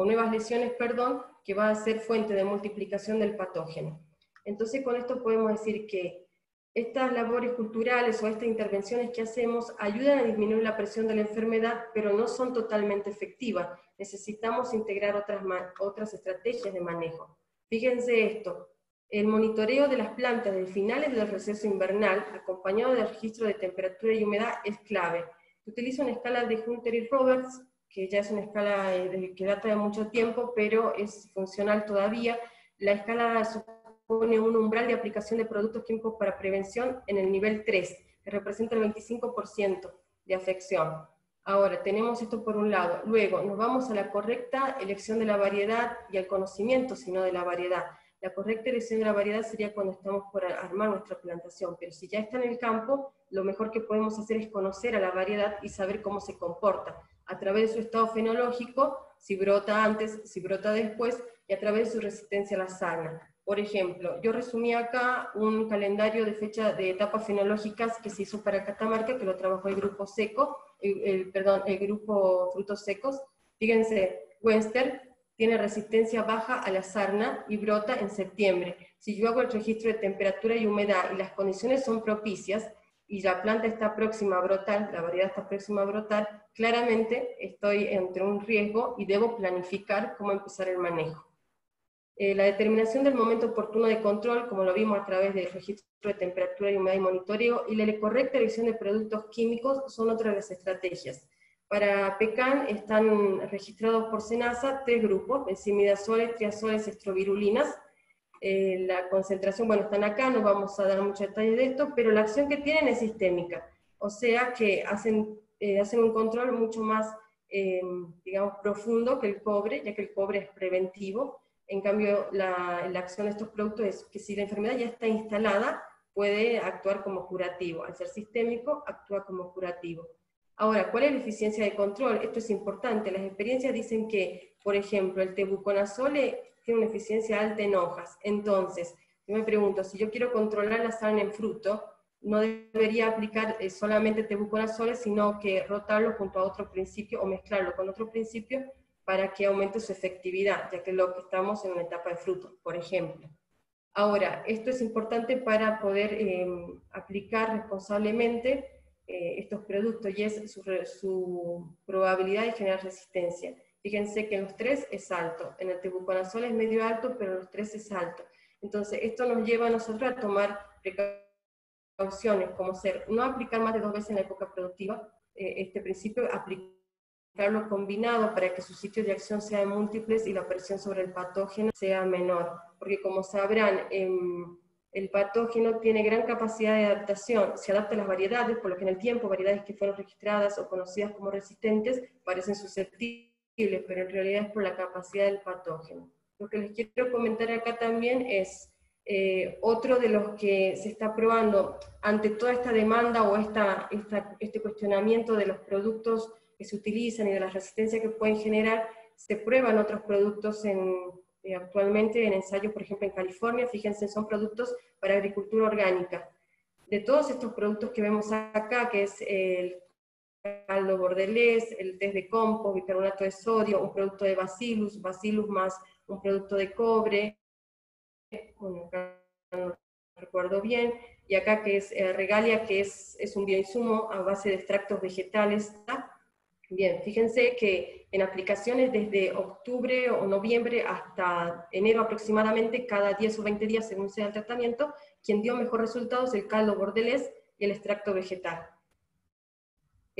o nuevas lesiones, perdón, que va a ser fuente de multiplicación del patógeno. Entonces con esto podemos decir que estas labores culturales o estas intervenciones que hacemos ayudan a disminuir la presión de la enfermedad, pero no son totalmente efectivas. Necesitamos integrar otras estrategias de manejo. Fíjense esto, el monitoreo de las plantas de finales del receso invernal, acompañado del registro de temperatura y humedad, es clave. Utilizo una escala de Hunter y Roberts, que ya es una escala que data de mucho tiempo, pero es funcional todavía. La escala supone un umbral de aplicación de productos químicos para prevención en el nivel 3, que representa el 25% de afección. Ahora, tenemos esto por un lado. Luego, nos vamos a la correcta elección de la variedad y al conocimiento, sino de la variedad. La correcta elección de la variedad sería cuando estamos por armar nuestra plantación, pero si ya está en el campo, lo mejor que podemos hacer es conocer a la variedad y saber cómo se comporta, a través de su estado fenológico, si brota antes, si brota después, y a través de su resistencia a la sarna. Por ejemplo, yo resumí acá un calendario de fecha de etapas fenológicas que se hizo para Catamarca, que lo trabajó el grupo seco, el grupo frutos secos. Fíjense, Webster tiene resistencia baja a la sarna y brota en septiembre. Si yo hago el registro de temperatura y humedad y las condiciones son propicias, y la planta está próxima a brotar, la variedad está próxima a brotar, claramente estoy entre un riesgo y debo planificar cómo empezar el manejo. La determinación del momento oportuno de control, como lo vimos a través del registro de temperatura y humedad y monitoreo, y la correcta elección de productos químicos son otras de las estrategias. Para pecan están registrados por SENASA 3 grupos, benzimidazoles, triazoles, estrovirulinas. La concentración, bueno, están acá, no vamos a dar muchos detalles de esto, pero la acción que tienen es sistémica, o sea que hacen un control mucho más, digamos, profundo que el cobre, ya que el cobre es preventivo. En cambio, la acción de estos productos es que si la enfermedad ya está instalada, puede actuar como curativo. Al ser sistémico, actúa como curativo. Ahora, ¿cuál es la eficiencia de control? Esto es importante. Las experiencias dicen que, por ejemplo, el tebuconazole tiene una eficiencia alta en hojas. Entonces, yo me pregunto, si yo quiero controlar la sarna en fruto, no debería aplicar solamente tebuconazole, sino que rotarlo junto a otro principio o mezclarlo con otro principio para que aumente su efectividad, ya que estamos en una etapa de fruto, por ejemplo. Ahora, esto es importante para poder aplicar responsablemente estos productos, y es su probabilidad de generar resistencia. Fíjense que en los 3 es alto, en el tebuconazole es medio alto, pero en los 3 es alto. Entonces, esto nos lleva a nosotros a tomar precauciones, como no aplicar más de 2 veces en la época productiva, este principio, aplicarlo combinado para que sus sitios de acción sean múltiples y la presión sobre el patógeno sea menor. Porque como sabrán, el patógeno tiene gran capacidad de adaptación, se adapta a las variedades, por lo que en el tiempo variedades que fueron registradas o conocidas como resistentes parecen susceptibles, pero en realidad es por la capacidad del patógeno. Lo que les quiero comentar acá también es otro de los que se está probando ante toda esta demanda o este cuestionamiento de los productos que se utilizan y de la resistencia que pueden generar. Se prueban otros productos actualmente en ensayos, por ejemplo en California. Fíjense, son productos para agricultura orgánica. De todos estos productos que vemos acá, que es el caldo bordelés, el test de compost, bicarbonato de sodio, un producto de bacillus más un producto de cobre, bueno, acá no recuerdo bien, y acá que es regalia, que es un bioinsumo a base de extractos vegetales. Bien, fíjense que en aplicaciones desde octubre o noviembre hasta enero aproximadamente, cada 10 o 20 días según sea el tratamiento, quien dio mejor resultados el caldo bordelés y el extracto vegetal.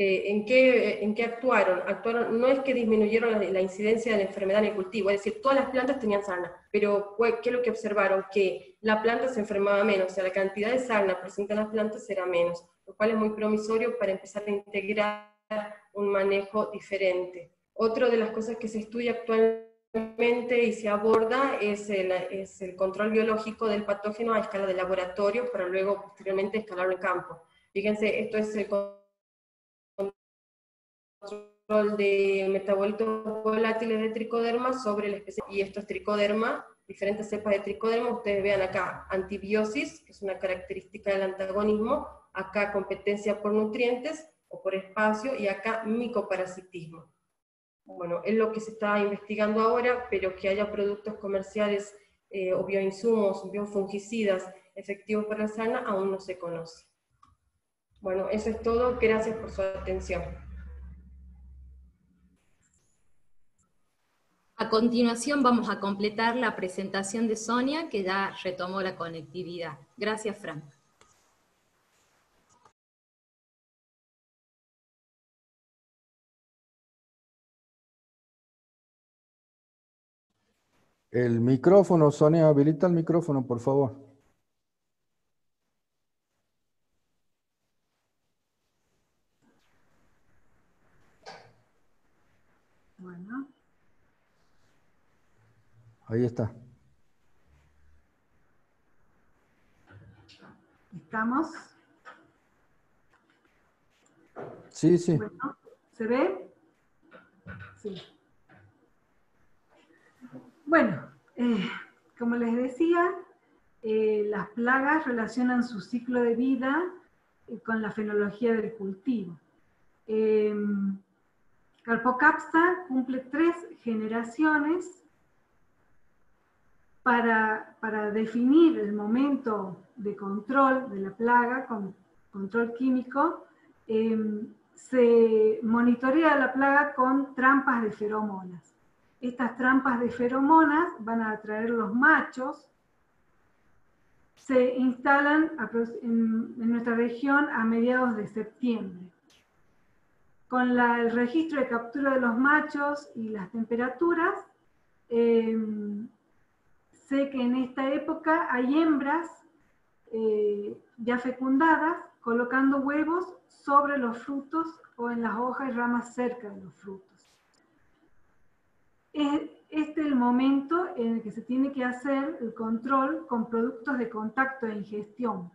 ¿En qué actuaron? No es que disminuyeron la incidencia de la enfermedad en el cultivo, es decir, todas las plantas tenían sarna, pero ¿qué es lo que observaron? Que la planta se enfermaba menos, o sea, la cantidad de sarna presente en las plantas era menos, lo cual es muy promisorio para empezar a integrar un manejo diferente. Otra de las cosas que se estudia actualmente y se aborda es el control biológico del patógeno a escala de laboratorio para luego posteriormente escalarlo en campo. Fíjense, esto es el control de metabolitos volátiles de tricoderma sobre la especie, y esto es tricoderma, diferentes cepas de tricoderma. Ustedes vean acá antibiosis, que es una característica del antagonismo, acá competencia por nutrientes o por espacio, y acá micoparasitismo. Bueno, es lo que se está investigando ahora, pero que haya productos comerciales o bioinsumos, biofungicidas efectivos para la sarna, aún no se conoce. Bueno, eso es todo, gracias por su atención. A continuación vamos a completar la presentación de Sonia, que ya retomó la conectividad. Gracias, Fran. El micrófono, Sonia, habilita el micrófono, por favor. Bueno. Ahí está. ¿Estamos? Sí, sí. Bueno, ¿se ve? Sí. Bueno, como les decía, las plagas relacionan su ciclo de vida con la fenología del cultivo. Carpocapsa cumple 3 generaciones para definir el momento de control de la plaga, con control químico. Se monitorea la plaga con trampas de feromonas. Estas trampas de feromonas van a atraer los machos. Se instalan en nuestra región a mediados de septiembre. Con el registro de captura de los machos y las temperaturas, sé que en esta época hay hembras ya fecundadas colocando huevos sobre los frutos o en las hojas y ramas cerca de los frutos. Este es el momento en el que se tiene que hacer el control con productos de contacto e ingestión.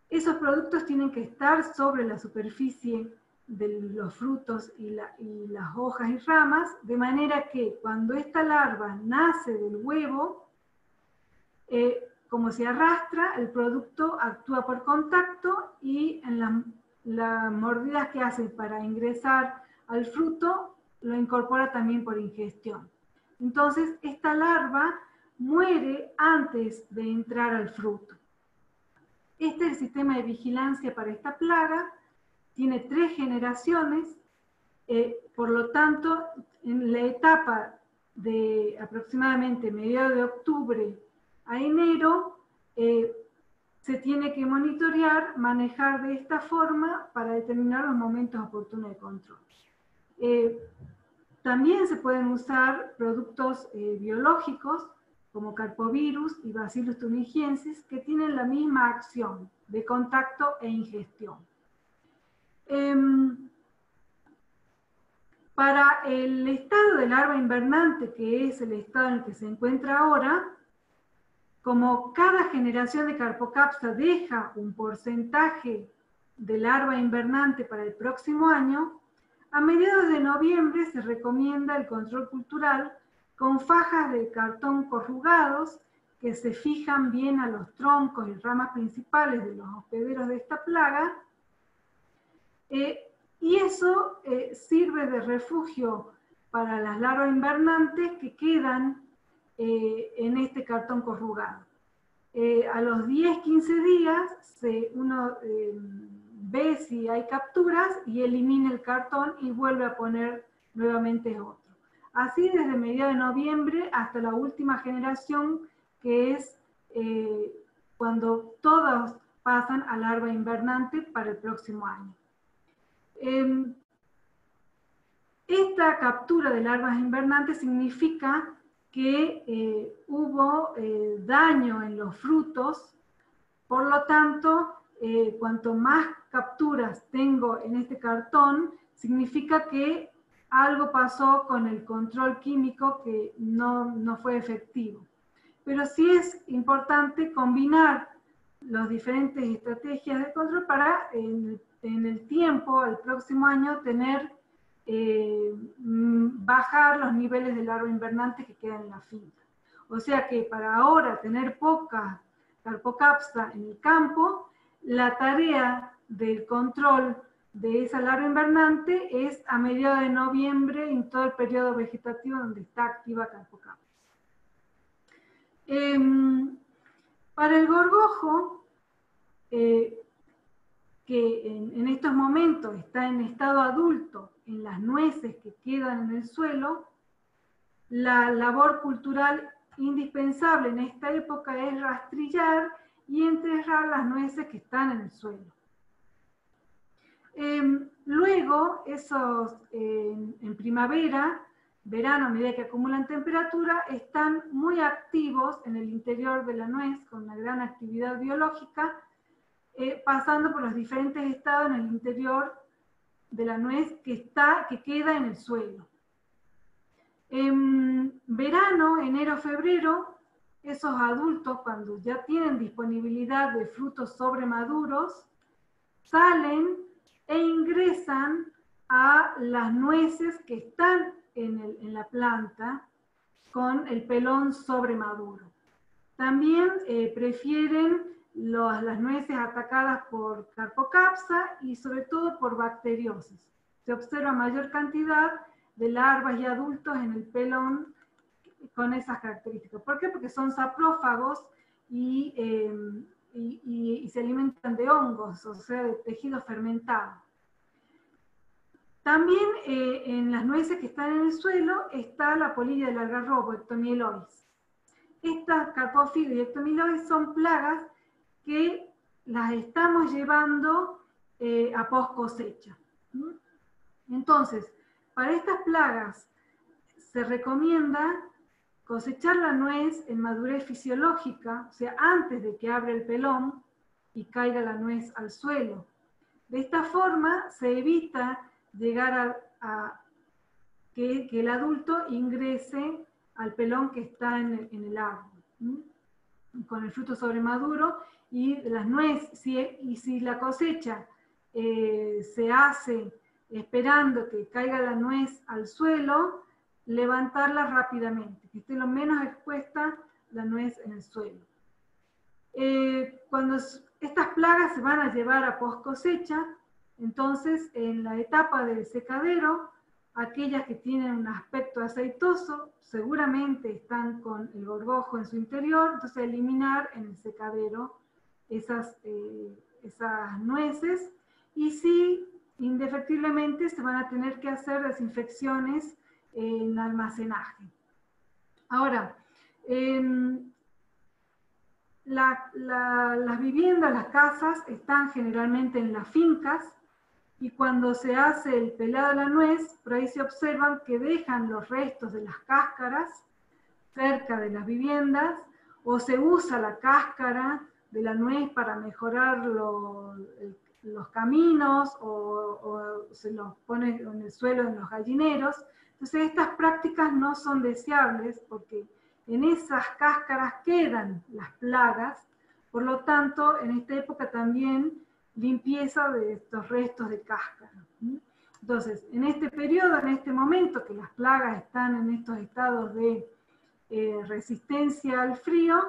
Esos productos tienen que estar sobre la superficie de los frutos y las hojas y ramas, de manera que cuando esta larva nace del huevo, como se arrastra, el producto actúa por contacto y en las mordidas que hace para ingresar al fruto, lo incorpora también por ingestión. Entonces, esta larva muere antes de entrar al fruto. Este es el sistema de vigilancia para esta plaga. Tiene 3 generaciones, por lo tanto, en la etapa de aproximadamente mediados de octubre a enero, se tiene que monitorear, manejar de esta forma para determinar los momentos oportunos de control. También se pueden usar productos biológicos como carpovirus y Bacillus thuringiensis, que tienen la misma acción de contacto e ingestión. Para el estado de larva invernante, que es el estado en el que se encuentra ahora, como cada generación de Carpocapsa deja un porcentaje de larva invernante para el próximo año, a mediados de noviembre se recomienda el control cultural con fajas de cartón corrugados que se fijan bien a los troncos y ramas principales de los hospederos de esta plaga, y eso sirve de refugio para las larvas invernantes que quedan en este cartón corrugado. A los 10-15 días uno ve si hay capturas y elimina el cartón y vuelve a poner nuevamente otro. Así desde mediados de noviembre hasta la última generación, que es cuando todos pasan a larva invernante para el próximo año. Esta captura de larvas invernantes significa que hubo daño en los frutos, por lo tanto, cuanto más capturas tengo en este cartón, significa que algo pasó con el control químico que no fue efectivo. Pero sí es importante combinar las diferentes estrategias de control para en el tiempo, el próximo año, tener bajar los niveles de larva invernante que quedan en la finca. O sea que para ahora tener poca Carpocapsa en el campo, la tarea del control de esa larva invernante es a mediados de noviembre en todo el periodo vegetativo donde está activa Carpocapsa. Para el gorgojo, que en estos momentos está en estado adulto en las nueces que quedan en el suelo, la labor cultural indispensable en esta época es rastrillar y enterrar las nueces que están en el suelo. Luego, en primavera, verano, a medida que acumulan temperatura, están muy activos en el interior de la nuez, con una gran actividad biológica, pasando por los diferentes estados en el interior de la nuez que queda en el suelo. En verano, enero, febrero, esos adultos, cuando ya tienen disponibilidad de frutos sobremaduros, salen e ingresan a las nueces que están en la planta con el pelón sobremaduro. También prefieren las nueces atacadas por Carpocapsa y sobre todo por bacteriosis. Se observa mayor cantidad de larvas y adultos en el pelón con esas características. ¿Por qué? Porque son saprófagos y se alimentan de hongos, o sea, de tejido fermentado. También en las nueces que están en el suelo está la polilla del algarrobo, Ectomyelois. Estas Carpófilos y Ectomyelois son plagas que las estamos llevando a post cosecha. Entonces, para estas plagas se recomienda cosechar la nuez en madurez fisiológica, o sea, antes de que abra el pelón y caiga la nuez al suelo. De esta forma se evita llegar a que el adulto ingrese al pelón que está en el árbol, con el fruto sobremaduro y las nueces, si la cosecha se hace esperando que caiga la nuez al suelo, levantarla rápidamente, que esté lo menos expuesta la nuez en el suelo. Cuando estas plagas se van a llevar a post cosecha, entonces en la etapa del secadero, aquellas que tienen un aspecto aceitoso seguramente están con el gorgojo en su interior, entonces eliminar en el secadero esas nueces, y sí, indefectiblemente se van a tener que hacer desinfecciones en almacenaje. Ahora, las viviendas, las casas, están generalmente en las fincas, y cuando se hace el pelado de la nuez, por ahí se observan que dejan los restos de las cáscaras cerca de las viviendas, o se usa la cáscara de la nuez para mejorar los caminos, o se los pone en el suelo en los gallineros. Entonces estas prácticas no son deseables porque en esas cáscaras quedan las plagas, por lo tanto en esta época también limpieza de estos restos de cáscara. Entonces, en este periodo, en este momento que las plagas están en estos estados de resistencia al frío,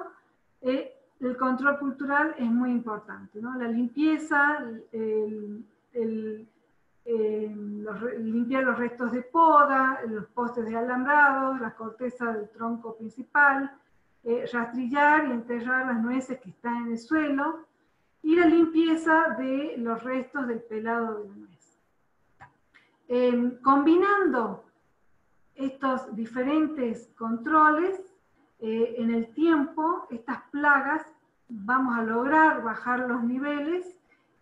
el control cultural es muy importante, ¿no? La limpieza, limpiar los restos de poda, los postes de alambrados, la corteza del tronco principal, rastrillar y enterrar las nueces que están en el suelo, y la limpieza de los restos del pelado de la nuez. Combinando estos diferentes controles, en el tiempo, estas plagas, vamos a lograr bajar los niveles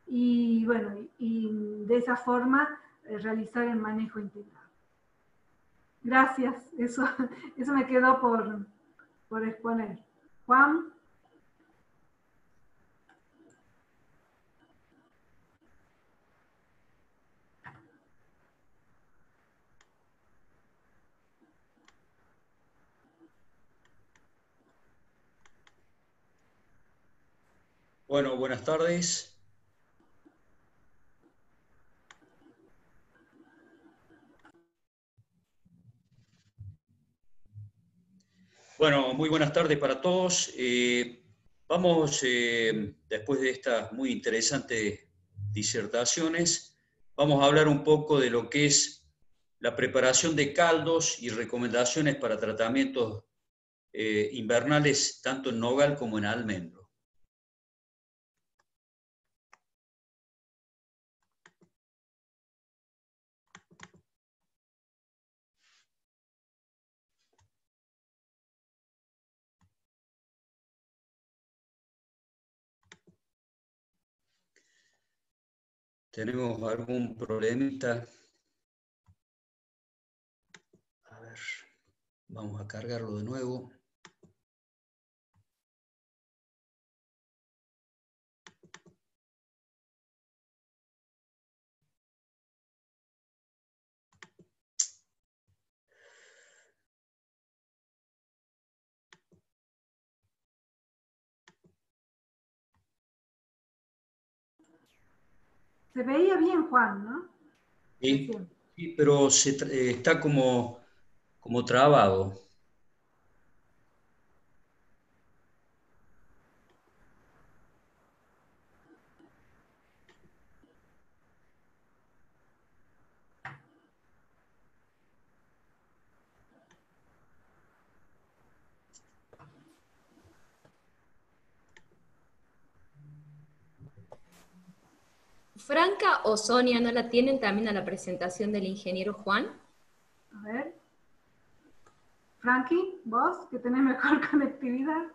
y bueno, y de esa forma realizar el manejo integrado. Gracias, eso me quedó por exponer. Juan. Bueno, buenas tardes. Bueno, muy buenas tardes para todos. Vamos, después de estas muy interesantes disertaciones, vamos a hablar un poco de lo que es la preparación de caldos y recomendaciones para tratamientos invernales, tanto en nogal como en almendro. ¿Tenemos algún problemita? A ver, vamos a cargarlo de nuevo. Se veía bien, Juan, ¿no? Sí, sí, pero está como trabado. ¿Franca o Sonia no la tienen también a la presentación del ingeniero Juan? A ver. Frankie, vos, que tenés mejor conectividad.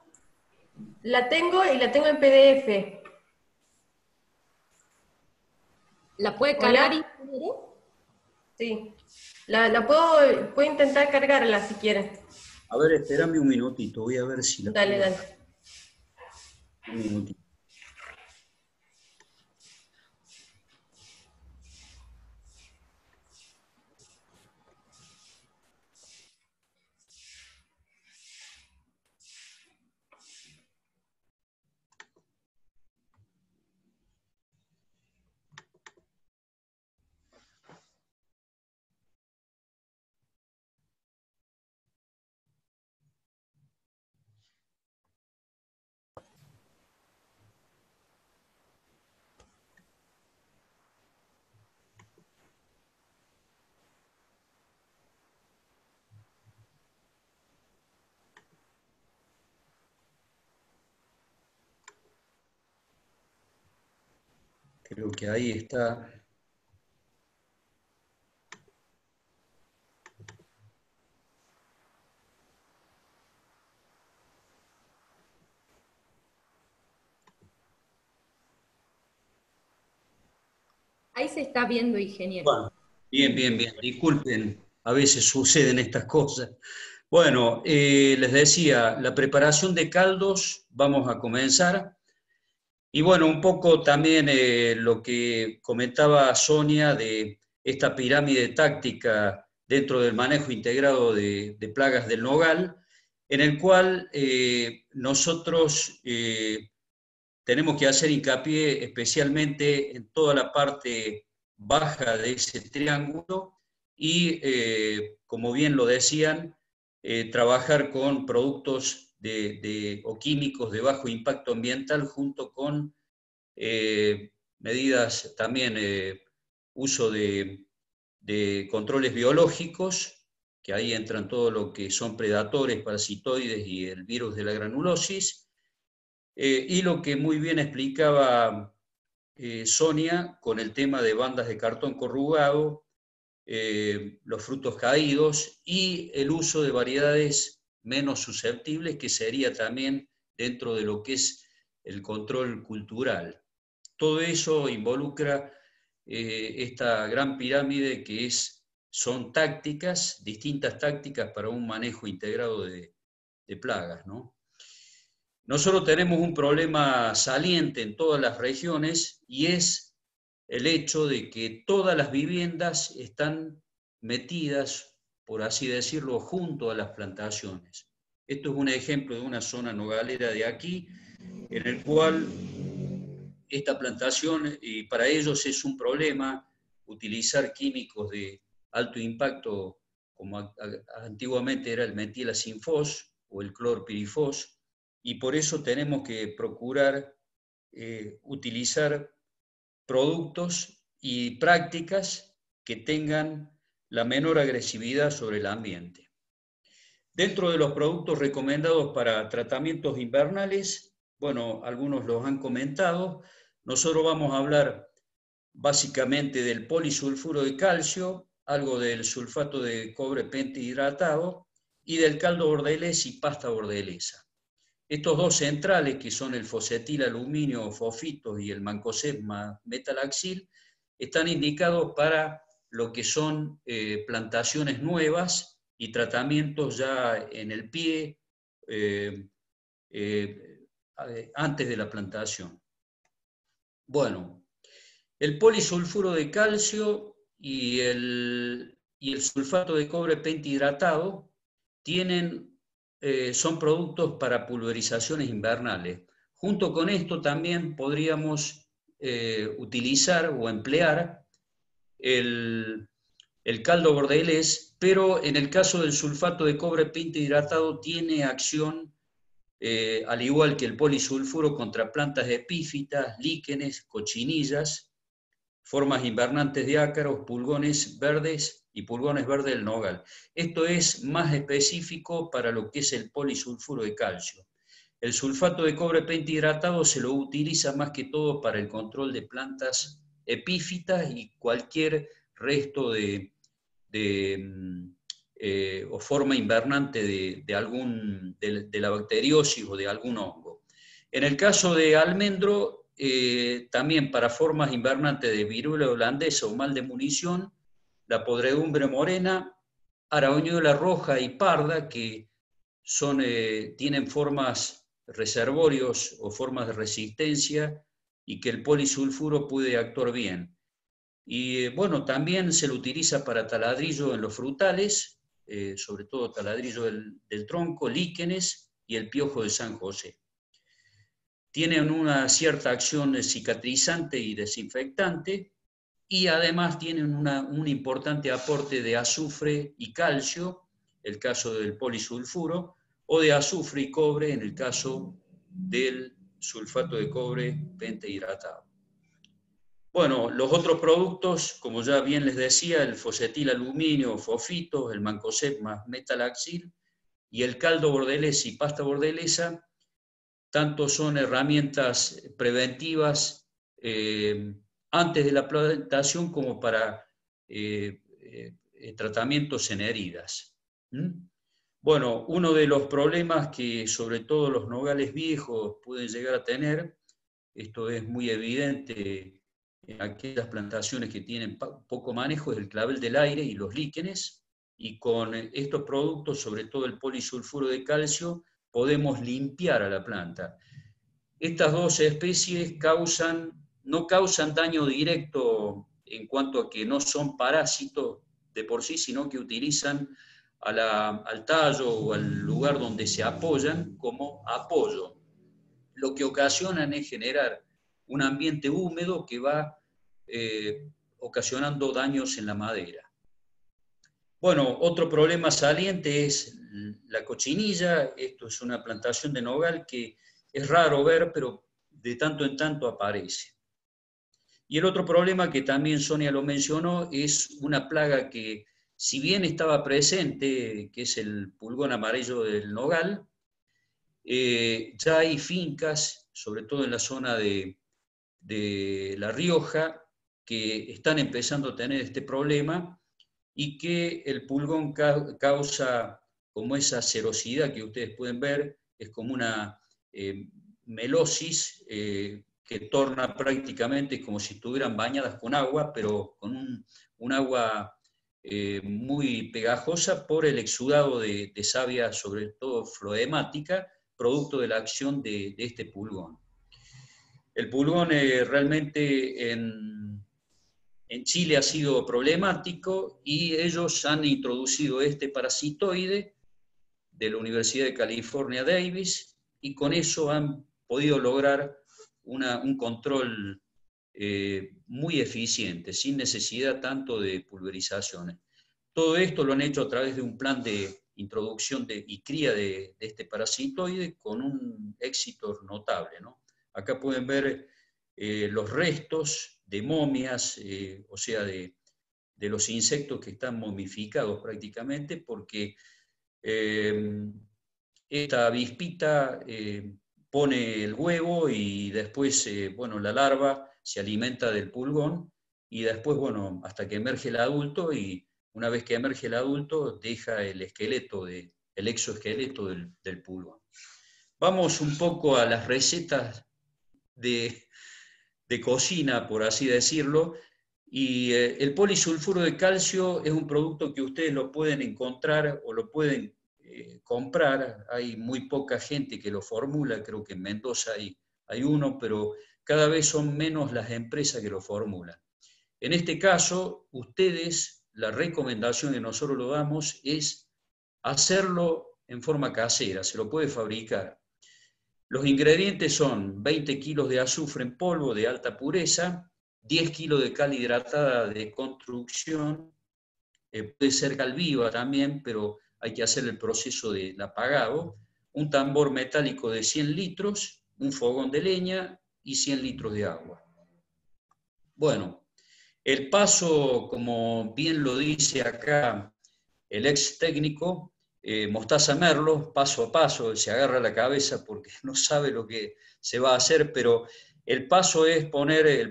La tengo y la tengo en PDF. ¿La puede cargar, ingeniero? Sí. La puedo intentar cargarla si quieren. A ver, espérame un minutito, voy a ver si la... Dale, dale. Un minutito. Creo que ahí está. Ahí se está viendo, ingeniero. Bueno, bien, bien, bien. Disculpen, a veces suceden estas cosas. Bueno, les decía, la preparación de caldos, vamos a comenzar. Y bueno, un poco también lo que comentaba Sonia de esta pirámide táctica dentro del manejo integrado de plagas del nogal, en el cual nosotros tenemos que hacer hincapié especialmente en toda la parte baja de ese triángulo y, como bien lo decían, trabajar con productos o químicos de bajo impacto ambiental junto con medidas también, uso de controles biológicos, que ahí entran todo lo que son predadores, parasitoides y el virus de la granulosis, y lo que muy bien explicaba Sonia con el tema de bandas de cartón corrugado, los frutos caídos y el uso de variedades menos susceptibles, que sería también dentro de lo que es el control cultural. todo eso involucra esta gran pirámide que son tácticas, distintas tácticas para un manejo integrado de plagas, ¿no? Nosotros tenemos un problema saliente en todas las regiones y es el hecho de que todas las viviendas están metidas, por así decirlo, junto a las plantaciones. Esto es un ejemplo de una zona nogalera de aquí, en el cual esta plantación, y para ellos es un problema utilizar químicos de alto impacto, como antiguamente era el metilacinfos o el clorpirifos, y por eso tenemos que procurar utilizar productos y prácticas que tengan la menor agresividad sobre el ambiente. Dentro de los productos recomendados para tratamientos invernales, bueno, algunos los han comentado, nosotros vamos a hablar básicamente del polisulfuro de calcio, algo del sulfato de cobre pentahidratado y del caldo bordelés y pasta bordelesa. Estos dos centrales, que son el fosfetilaluminio o fofitos y el mancozeb metalaxil, están indicados para lo que son plantaciones nuevas y tratamientos ya en el pie antes de la plantación. Bueno, el polisulfuro de calcio y el sulfato de cobre pentahidratado son productos para pulverizaciones invernales. Junto con esto también podríamos utilizar o emplear el caldo bordelés, pero en el caso del sulfato de cobre pentahidratado tiene acción, al igual que el polisulfuro, contra plantas epífitas, líquenes, cochinillas, formas invernantes de ácaros, pulgones verdes y pulgones verdes del nogal. Esto es más específico para lo que es el polisulfuro de calcio. El sulfato de cobre pentahidratado se lo utiliza más que todo para el control de plantas epífitas y cualquier resto o forma invernante de la bacteriosis o de algún hongo. En el caso de almendro, también para formas invernantes de viruela holandesa o mal de munición, la podredumbre morena, arañuela roja y parda, que tienen formas reservorios o formas de resistencia y que el polisulfuro puede actuar bien. Y bueno, también se lo utiliza para taladrillo en los frutales, sobre todo taladrillo del tronco, líquenes y el piojo de San José. Tienen una cierta acción cicatrizante y desinfectante y además tienen un importante aporte de azufre y calcio, el caso del polisulfuro, o de azufre y cobre en el caso del sulfato de cobre pentahidratado. Bueno, los otros productos, como ya bien les decía, el fosfetilaluminio, fofitos, el mancozeb metalaxil y el caldo bordelés y pasta bordelesa, tanto son herramientas preventivas antes de la plantación como para tratamientos en heridas. Bueno, uno de los problemas que sobre todo los nogales viejos pueden llegar a tener, esto es muy evidente en aquellas plantaciones que tienen poco manejo, es el clavel del aire y los líquenes, y con estos productos, sobre todo el polisulfuro de calcio, podemos limpiar a la planta. Estas dos especies no causan daño directo en cuanto a que no son parásitos de por sí, sino que utilizan al tallo o al lugar donde se apoyan como apoyo. Lo que ocasionan es generar un ambiente húmedo que va ocasionando daños en la madera. Bueno, otro problema saliente es la cochinilla. Esto es una plantación de nogal que es raro ver, pero de tanto en tanto aparece. Y el otro problema que también Sonia lo mencionó es una plaga que, si bien estaba presente, que es el pulgón amarillo del nogal, ya hay fincas, sobre todo en la zona de La Rioja, que están empezando a tener este problema y que el pulgón causa como esa serosidad que ustedes pueden ver, es como una melosis que que torna prácticamente como si estuvieran bañadas con agua, pero con un agua muy pegajosa por el exudado de savia, sobre todo floemática, producto de la acción de este pulgón. El pulgón realmente en Chile ha sido problemático y ellos han introducido este parasitoide de la Universidad de California, Davis, y con eso han podido lograr un control muy eficiente, sin necesidad tanto de pulverizaciones. Todo esto lo han hecho a través de un plan de introducción y cría de este parasitoide con un éxito notable, ¿no? Acá pueden ver los restos de momias, o sea, de los insectos que están momificados prácticamente, porque esta avispita pone el huevo y después, bueno, la larva se alimenta del pulgón y después, bueno, hasta que emerge el adulto, y una vez que emerge el adulto deja el esqueleto, el exoesqueleto del pulgón. Vamos un poco a las recetas de cocina, por así decirlo, y el polisulfuro de calcio es un producto que ustedes lo pueden encontrar o lo pueden comprar. Hay muy poca gente que lo formula, creo que en Mendoza hay uno, pero cada vez son menos las empresas que lo formulan. En este caso, ustedes, la recomendación que nosotros lo damos es hacerlo en forma casera, se lo puede fabricar. Los ingredientes son 20 kilos de azufre en polvo de alta pureza, 10 kilos de cal hidratada de construcción, puede ser cal viva también, pero hay que hacer el proceso del apagado, un tambor metálico de 100 litros, un fogón de leña y 100 litros de agua. Bueno, el paso, como bien lo dice acá el ex técnico, Mostaza Merlo, paso a paso, se agarra la cabeza porque no sabe lo que se va a hacer, pero el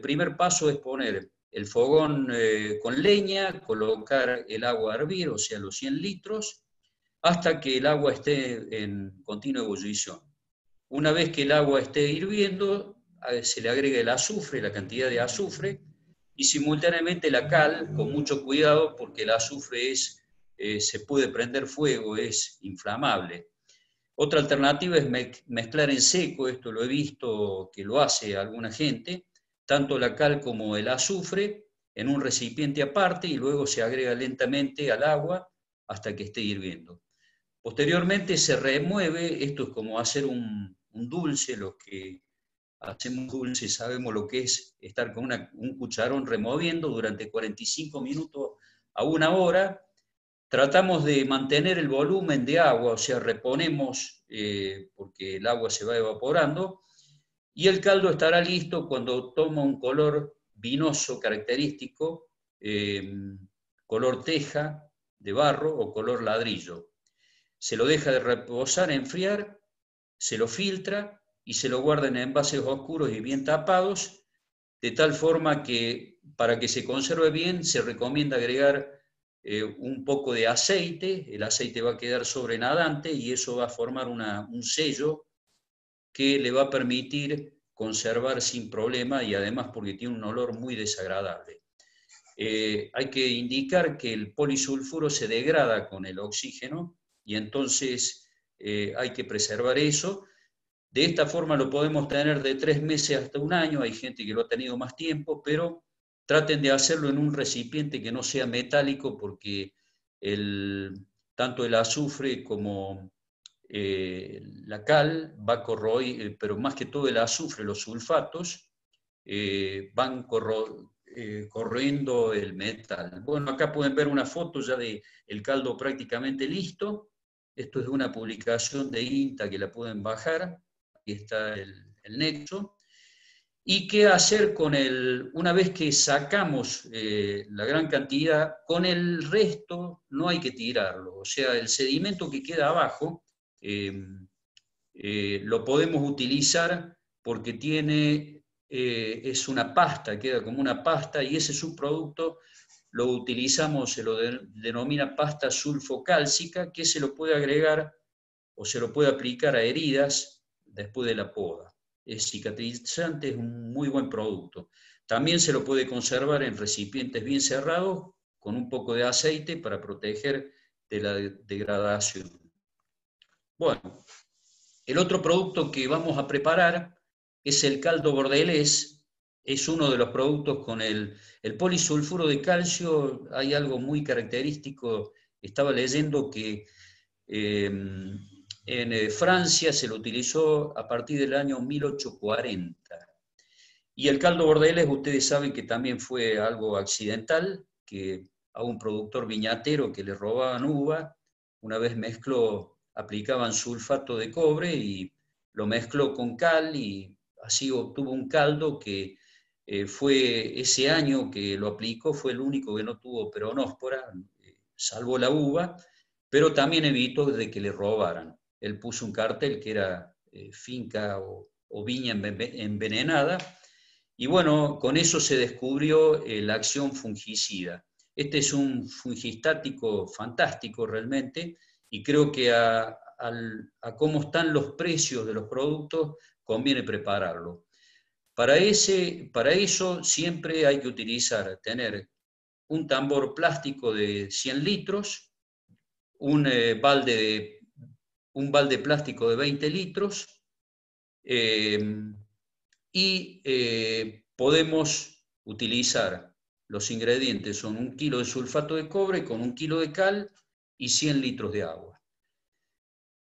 primer paso es poner el fogón con leña, colocar el agua a hervir, o sea, los 100 litros, hasta que el agua esté en continua ebullición. Una vez que el agua esté hirviendo, se le agrega el azufre, la cantidad de azufre, y simultáneamente la cal, con mucho cuidado, porque el azufre se puede prender fuego, es inflamable. Otra alternativa es mezclar en seco, esto lo he visto que lo hace alguna gente, tanto la cal como el azufre en un recipiente aparte y luego se agrega lentamente al agua hasta que esté hirviendo. Posteriormente se remueve, esto es como hacer un dulce, los que hacemos dulce sabemos lo que es estar con un cucharón removiendo durante 45 minutos a 1 hora. Tratamos de mantener el volumen de agua, o sea, reponemos porque el agua se va evaporando, y el caldo estará listo cuando toma un color vinoso característico, color teja de barro o color ladrillo. Se lo deja de reposar, enfriar, se lo filtra y se lo guarda en envases oscuros y bien tapados, de tal forma que para que se conserve bien se recomienda agregar un poco de aceite. El aceite va a quedar sobrenadante y eso va a formar un sello que le va a permitir conservar sin problema, y además porque tiene un olor muy desagradable. Hay que indicar que el polisulfuro se degrada con el oxígeno y entonces hay que preservar eso. De esta forma lo podemos tener de 3 meses hasta 1 año, hay gente que lo ha tenido más tiempo, pero traten de hacerlo en un recipiente que no sea metálico, porque tanto el azufre como la cal va a corroer, pero más que todo el azufre, los sulfatos, van corroyendo el metal. Bueno, acá pueden ver una foto ya del caldo prácticamente listo. Esto es de una publicación de INTA que la pueden bajar. Aquí está el nexo. ¿Y qué hacer con una vez que sacamos la gran cantidad? Con el resto no hay que tirarlo, o sea, el sedimento que queda abajo lo podemos utilizar porque es una pasta, queda como una pasta, y ese subproducto lo utilizamos, se lo denomina pasta sulfocálcica, que se lo puede agregar o se lo puede aplicar a heridas después de la poda. es cicatrizante, es un muy buen producto. También se lo puede conservar en recipientes bien cerrados, con un poco de aceite para proteger de la degradación. Bueno, el otro producto que vamos a preparar es el caldo bordelés. Es uno de los productos con el polisulfuro de calcio. Hay algo muy característico. Estaba leyendo que en Francia se lo utilizó a partir del año 1840. Y el caldo bordelés, ustedes saben que también fue algo accidental, que a un productor viñatero que le robaban uva, una vez aplicaban sulfato de cobre y lo mezcló con cal y así obtuvo un caldo que fue ese año que lo aplicó, fue el único que no tuvo peronóspora, salvó la uva, pero también evitó de que le robaran. Él puso un cartel que era finca o viña envenenada, y bueno, con eso se descubrió la acción fungicida. Este es un fungistático fantástico realmente, y creo que a cómo están los precios de los productos conviene prepararlo. Para eso siempre hay que tener un tambor plástico de 100 litros, un balde plástico de 20 litros, podemos utilizar los ingredientes, son 1 kilo de sulfato de cobre con 1 kilo de cal y 100 litros de agua.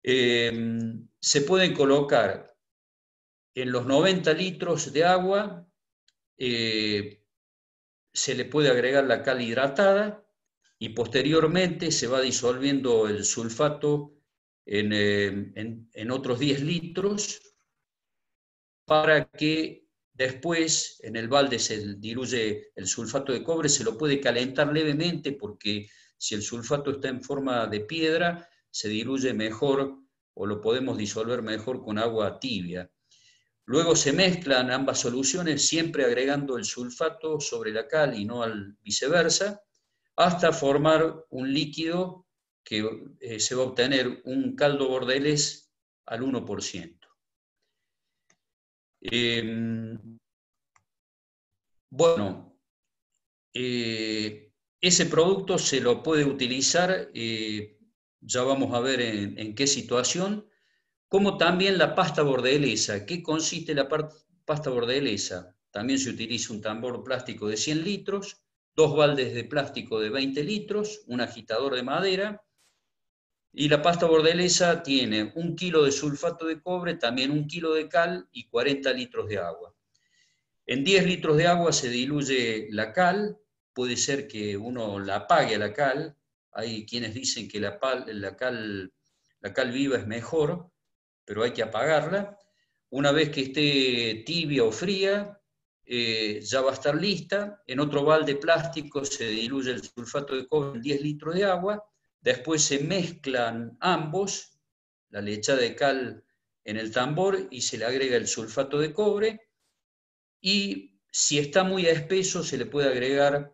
Se pueden colocar en los 90 litros de agua, se le puede agregar la cal hidratada y posteriormente se va disolviendo el sulfato en otros 10 litros para que después en el balde se diluye el sulfato de cobre, se lo puede calentar levemente porque si el sulfato está en forma de piedra, se diluye mejor o lo podemos disolver mejor con agua tibia. Luego se mezclan ambas soluciones, siempre agregando el sulfato sobre la cal y no al viceversa, hasta formar un líquido que se va a obtener un caldo bordelés al 1%. Bueno, ese producto se lo puede utilizar, ya vamos a ver en qué situación, como también la pasta bordelesa. ¿Qué consiste la pasta bordelesa? También se utiliza un tambor plástico de 100 litros, 2 baldes de plástico de 20 litros, un agitador de madera, y la pasta bordelesa tiene 1 kilo de sulfato de cobre, también 1 kilo de cal y 40 litros de agua. En 10 litros de agua se diluye la cal, puede ser que uno la apague a la cal, hay quienes dicen que la cal viva es mejor, pero hay que apagarla. Una vez que esté tibia o fría, ya va a estar lista. En otro balde plástico se diluye el sulfato de cobre en 10 litros de agua, después se mezclan ambos, la lechada de cal en el tambor y se le agrega el sulfato de cobre, y si está muy espeso se le puede agregar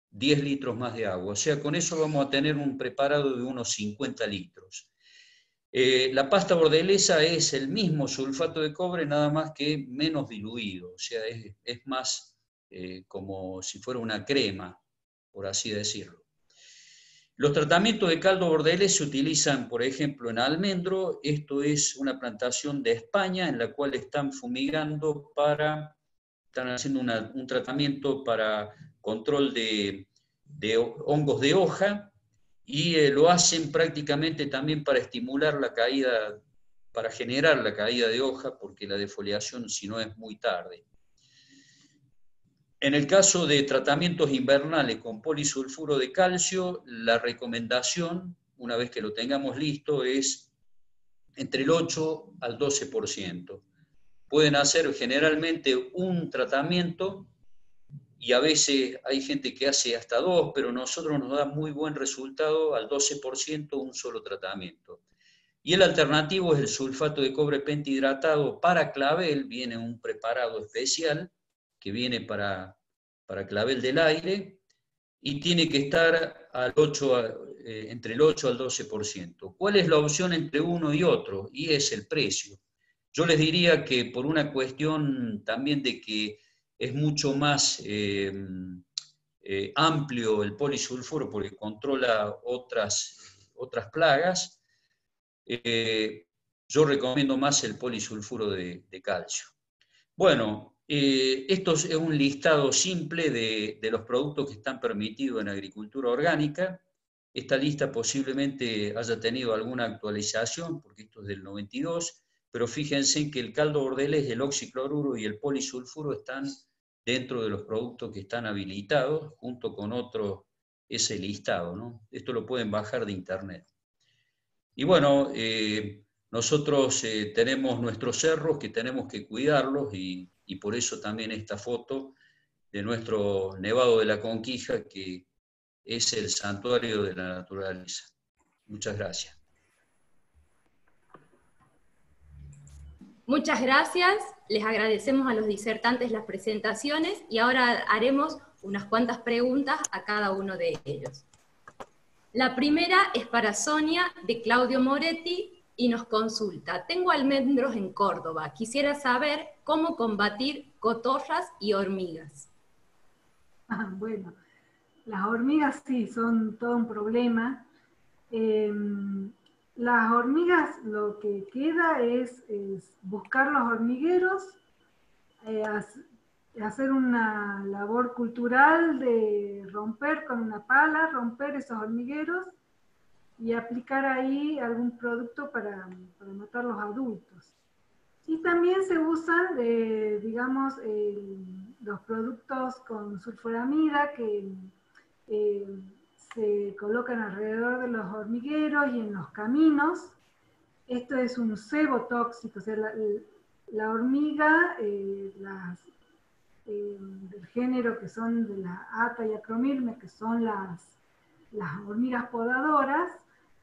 10 litros más de agua. O sea, con eso vamos a tener un preparado de unos 50 litros. La pasta bordelesa es el mismo sulfato de cobre, nada más que menos diluido. O sea, es más como si fuera una crema, por así decirlo. Los tratamientos de caldo bordelés se utilizan, por ejemplo, en almendro. Esto es una plantación de España en la cual están fumigando están haciendo un tratamiento para control de hongos de hoja, y lo hacen prácticamente también para estimular la caída, para generar la caída de hoja, porque la defoliación si no es muy tarde. En el caso de tratamientos invernales con polisulfuro de calcio, la recomendación, una vez que lo tengamos listo, es entre el 8 al 12%. Pueden hacer generalmente un tratamiento, y a veces hay gente que hace hasta 2, pero nosotros nos da muy buen resultado al 12% un solo tratamiento. Y el alternativo es el sulfato de cobre pentahidratado para clavel. Viene un preparado especial que viene para clavel del aire y tiene que estar entre el 8 al 12%. ¿Cuál es la opción entre uno y otro? Y es el precio. Yo les diría que por una cuestión también de que es mucho más amplio el polisulfuro porque controla otras plagas, yo recomiendo más el polisulfuro de calcio. Bueno, esto es un listado simple de los productos que están permitidos en agricultura orgánica. Esta lista posiblemente haya tenido alguna actualización, porque esto es del 92, pero fíjense que el caldo bordelés, el oxicloruro y el polisulfuro están dentro de los productos que están habilitados, junto con otro, ese listado, ¿no? Esto lo pueden bajar de internet. Y bueno, nosotros tenemos nuestros cerros que tenemos que cuidarlos y por eso también esta foto de nuestro Nevado de la Conquija, que es el santuario de la naturaleza. Muchas gracias. Muchas gracias, les agradecemos a los disertantes las presentaciones y ahora haremos unas cuantas preguntas a cada uno de ellos. La primera es para Sonia, de Claudio Moretti, y nos consulta: tengo almendros en Córdoba, quisiera saber cómo combatir cotorras y hormigas. Bueno, las hormigas sí son todo un problema. Las hormigas, lo que queda es buscar los hormigueros, hacer una labor cultural de romper con una pala, romper esos hormigueros y aplicar ahí algún producto para matar los adultos. Y también se usan, digamos, los productos con sulforamida que se colocan alrededor de los hormigueros y en los caminos. Esto es un cebo tóxico, o sea, la hormiga, del género que son de la Ata y Acromilme, que son las hormigas podadoras,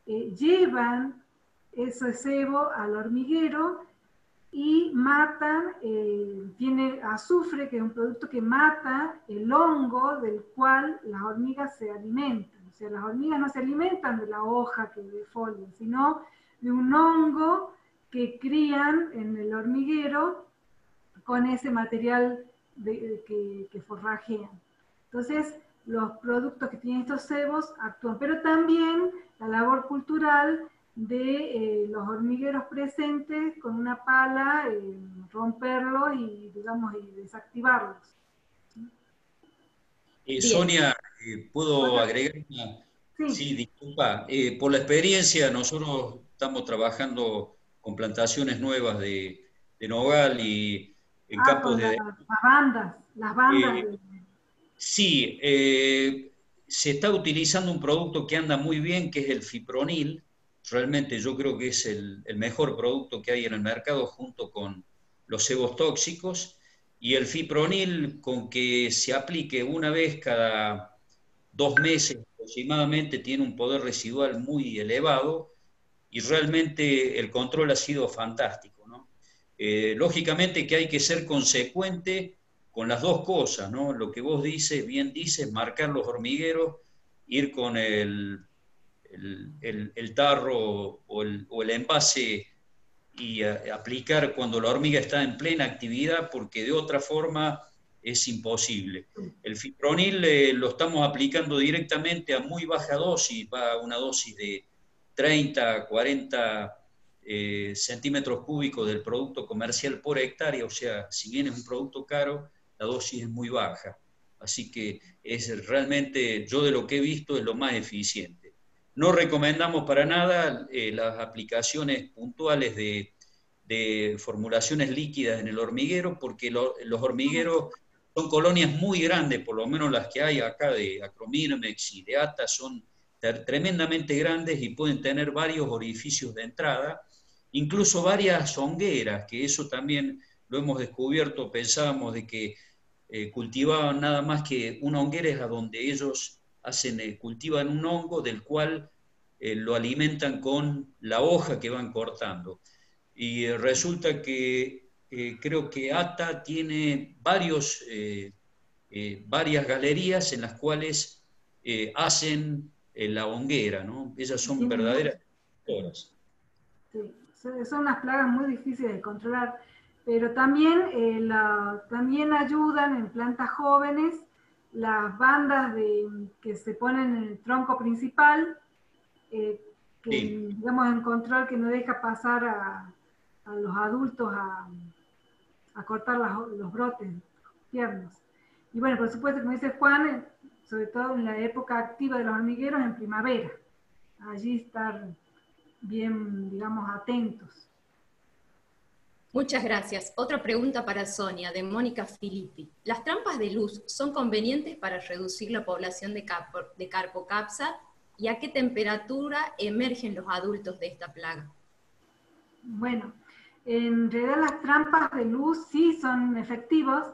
llevan ese cebo al hormiguero y matan, tiene azufre, que es un producto que mata el hongo del cual las hormigas se alimentan. O sea, las hormigas no se alimentan de la hoja que de folio, sino de un hongo que crían en el hormiguero con ese material que forrajean. Entonces, los productos que tienen estos cebos actúan, pero también la labor cultural de los hormigueros presentes con una pala, romperlos y, digamos, y desactivarlos. Sonia, ¿puedo agregar una? Sí. Sí, disculpa. Por la experiencia, nosotros estamos trabajando con plantaciones nuevas de nogal y en campos de... Las bandas. Sí, se está utilizando un producto que anda muy bien, que es el fipronil. Realmente yo creo que es el mejor producto que hay en el mercado junto con los cebos tóxicos. Y el fipronil, con que se aplique una vez cada 2 meses aproximadamente, tiene un poder residual muy elevado y realmente el control ha sido fantástico, ¿no? Lógicamente que hay que ser consecuente con las dos cosas, ¿no? Lo que vos dices, bien dices, marcar los hormigueros, ir con el tarro o el envase y aplicar cuando la hormiga está en plena actividad, porque de otra forma es imposible. El fipronil lo estamos aplicando directamente a muy baja dosis, va a una dosis de 30, 40 centímetros cúbicos del producto comercial por hectárea, o sea, si bien es un producto caro, la dosis es muy baja. Así que es realmente, yo de lo que he visto, es lo más eficiente. No recomendamos para nada las aplicaciones puntuales de formulaciones líquidas en el hormiguero, porque los hormigueros son colonias muy grandes, por lo menos las que hay acá de Acromyrmex y de Ata son tremendamente grandes y pueden tener varios orificios de entrada, incluso varias hongueras, que eso también lo hemos descubierto. Pensábamos de que cultivaban nada más que una honguera, es a donde ellos cultivan un hongo del cual lo alimentan con la hoja que van cortando. Y resulta que creo que Ata tiene varias galerías en las cuales hacen la honguera, ¿no? Ellas son verdaderas productoras. son unas plagas muy difíciles de controlar, pero también, también ayudan en plantas jóvenes las bandas que se ponen en el tronco principal, que Sí. digamos en control, que no deja pasar a los adultos a cortar los brotes tiernos. Y bueno, por supuesto, como dice Juan, sobre todo en la época activa de los hormigueros, en primavera. Allí estar bien, digamos, atentos. Muchas gracias. Otra pregunta para Sonia, de Mónica Filippi. ¿Las trampas de luz son convenientes para reducir la población de Carpocapsa? ¿Y a qué temperatura emergen los adultos de esta plaga? Bueno, en realidad las trampas de luz sí son efectivas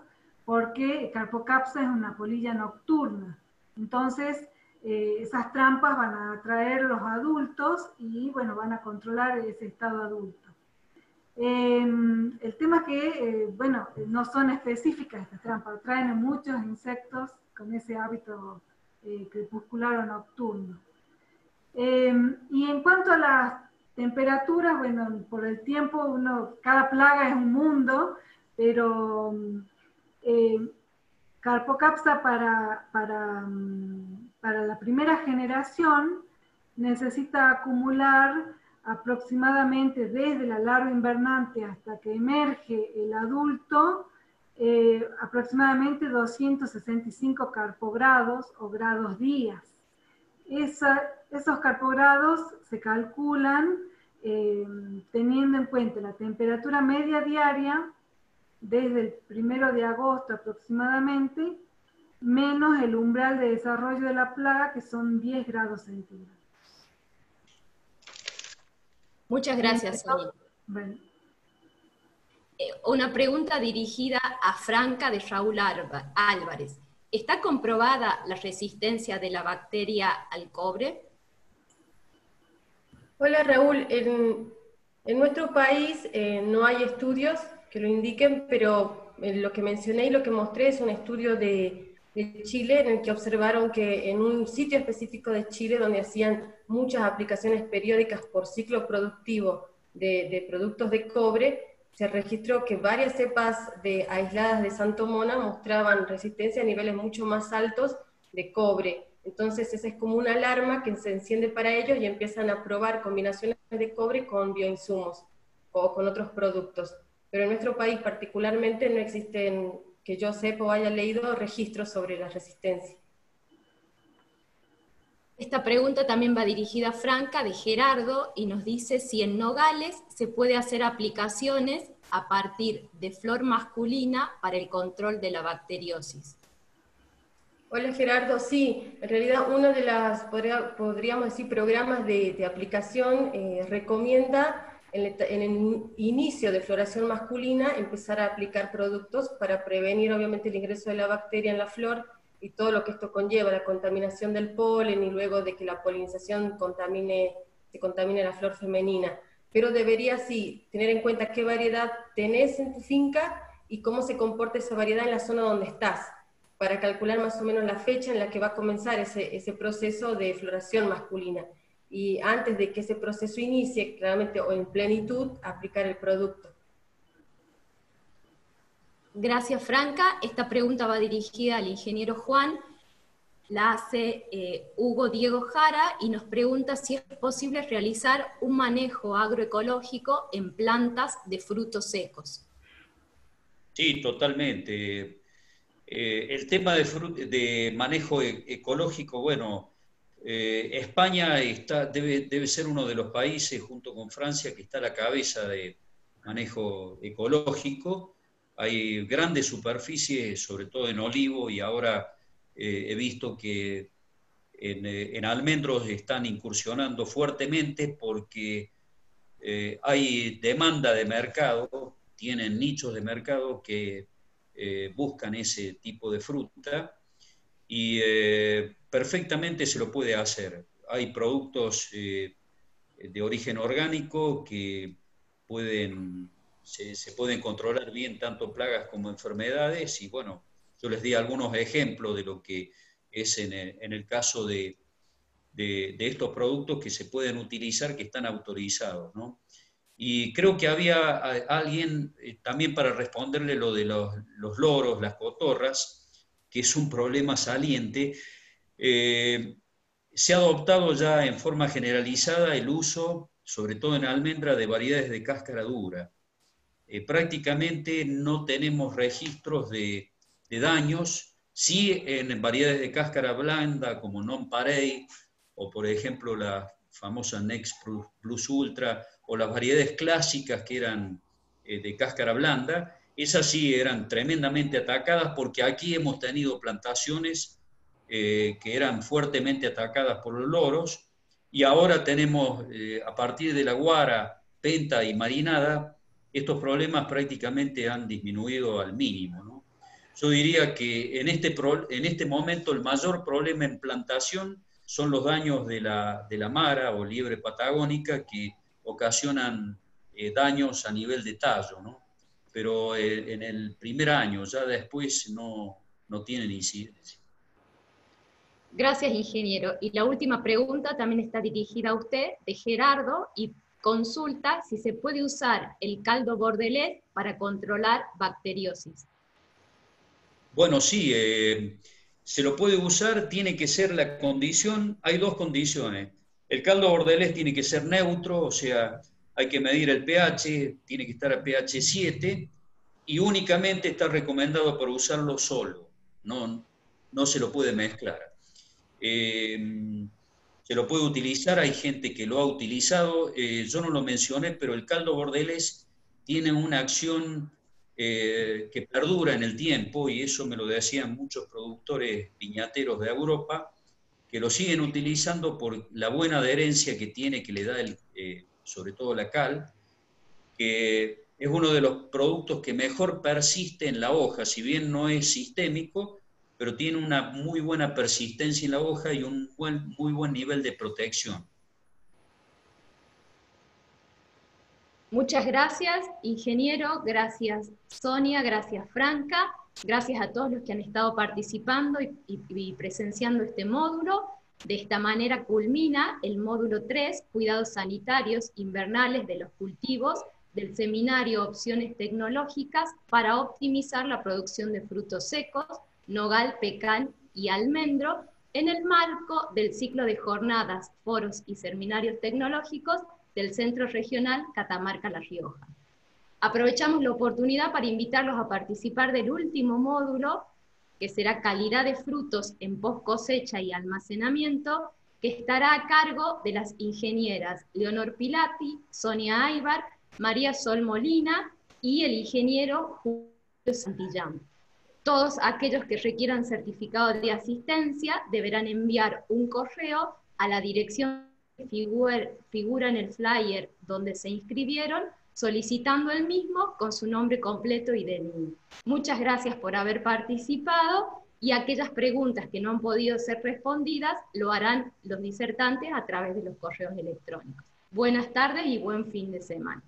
porque Carpocapsa es una polilla nocturna. Entonces, esas trampas van a atraer los adultos y, bueno, van a controlar ese estado adulto. El tema que, bueno, no son específicas estas trampas, atraen a muchos insectos con ese hábito crepuscular o nocturno. Y en cuanto a las temperaturas, bueno, por el tiempo, cada plaga es un mundo, pero Carpocapsa para la primera generación necesita acumular aproximadamente desde la larva invernante hasta que emerge el adulto, aproximadamente 265 carpogrados o grados días. Esos carpogrados se calculan teniendo en cuenta la temperatura media diaria desde el 1 de agosto aproximadamente, menos el umbral de desarrollo de la plaga, que son 10 grados centígrados. Muchas gracias, Sonia. Bueno. Una pregunta dirigida a Franca de Raúl Álvarez. ¿Está comprobada la resistencia de la bacteria al cobre? Hola Raúl, en nuestro país no hay estudios que lo indiquen, pero lo que mencioné y lo que mostré es un estudio de Chile en el que observaron que en un sitio específico de Chile donde hacían muchas aplicaciones periódicas por ciclo productivo de productos de cobre, se registró que varias cepas aisladas de Santo Mona mostraban resistencia a niveles mucho más altos de cobre. Entonces esa es como una alarma que se enciende para ellos y empiezan a probar combinaciones de cobre con bioinsumos o con otros productos. Pero en nuestro país particularmente no existen, que yo sepa o haya leído, registros sobre la resistencia. Esta pregunta también va dirigida a Franca, de Gerardo, y nos dice si en nogales se puede hacer aplicaciones a partir de flor masculina para el control de la bacteriosis. Hola Gerardo, sí, en realidad uno de las, podríamos decir, programas de aplicación recomienda en el inicio de floración masculina empezar a aplicar productos para prevenir obviamente el ingreso de la bacteria en la flor y todo lo que esto conlleva, la contaminación del polen y luego de que la polinización se contamine la flor femenina. Pero deberías sí tener en cuenta qué variedad tenés en tu finca y cómo se comporta esa variedad en la zona donde estás, para calcular más o menos la fecha en la que va a comenzar ese proceso de floración masculina. Y antes de que ese proceso inicie, claramente o en plenitud, aplicar el producto. Gracias, Franca. Esta pregunta va dirigida al ingeniero Juan, la hace Hugo Diego Jara y nos pregunta si es posible realizar un manejo agroecológico en plantas de frutos secos. Sí, totalmente. El tema de manejo ecológico, bueno, España debe ser uno de los países, junto con Francia, que está a la cabeza de manejo ecológico. Hay grandes superficies, sobre todo en olivo, y ahora he visto que en almendros están incursionando fuertemente porque hay demanda de mercado, tienen nichos de mercado que buscan ese tipo de fruta y perfectamente se lo puede hacer. Hay productos de origen orgánico que se pueden controlar bien tanto plagas como enfermedades y bueno, yo les di algunos ejemplos de lo que es en el caso de estos productos que se pueden utilizar, que están autorizados, ¿no? Y creo que había alguien también para responderle lo de los loros, las cotorras, que es un problema saliente. Se ha adoptado ya en forma generalizada el uso, sobre todo en almendra, de variedades de cáscara dura. Prácticamente no tenemos registros de daños, sí en variedades de cáscara blanda como Non-Parey, o por ejemplo la famosa Next Plus Ultra, o las variedades clásicas que eran de cáscara blanda, esas sí eran tremendamente atacadas porque aquí hemos tenido plantaciones que eran fuertemente atacadas por los loros, y ahora tenemos, a partir de la guara, penta y marinada, estos problemas prácticamente han disminuido al mínimo, ¿no? Yo diría que en este momento el mayor problema en plantación son los daños de la mara o liebre patagónica que ocasionan daños a nivel de tallo, ¿no? Pero en el primer año, ya después no tienen incidencia. Gracias, ingeniero. Y la última pregunta también está dirigida a usted, de Gerardo, y consulta si se puede usar el caldo bordelés para controlar bacteriosis. Bueno, sí, se lo puede usar, tiene que ser la condición, hay dos condiciones. El caldo bordelés tiene que ser neutro, o sea, hay que medir el pH, tiene que estar a pH 7, y únicamente está recomendado para usarlo solo, no se lo puede mezclar. Se lo puede utilizar, hay gente que lo ha utilizado, yo no lo mencioné, pero el caldo bordelés tiene una acción que perdura en el tiempo, y eso me lo decían muchos productores viñateros de Europa, que lo siguen utilizando por la buena adherencia que tiene, que le da sobre todo la cal, que es uno de los productos que mejor persiste en la hoja, si bien no es sistémico, pero tiene una muy buena persistencia en la hoja y un muy buen nivel de protección. Muchas gracias, ingeniero, gracias Sonia, gracias Franca, gracias a todos los que han estado participando y presenciando este módulo. De esta manera culmina el módulo 3, Cuidados Sanitarios Invernales de los Cultivos, del seminario Opciones Tecnológicas para optimizar la producción de frutos secos, nogal, pecan y almendro, en el marco del ciclo de jornadas, foros y seminarios tecnológicos del Centro Regional Catamarca-La Rioja. Aprovechamos la oportunidad para invitarlos a participar del último módulo, que será calidad de frutos en post cosecha y almacenamiento, que estará a cargo de las ingenieras Leonor Pilati, Sonia Aybar, María Sol Molina y el ingeniero Julio Santillán. Todos aquellos que requieran certificado de asistencia deberán enviar un correo a la dirección que figura en el flyer donde se inscribieron, solicitando el mismo con su nombre completo y DNI. Muchas gracias por haber participado, y aquellas preguntas que no han podido ser respondidas lo harán los disertantes a través de los correos electrónicos. Buenas tardes y buen fin de semana.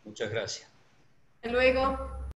Muchas gracias. Hasta luego.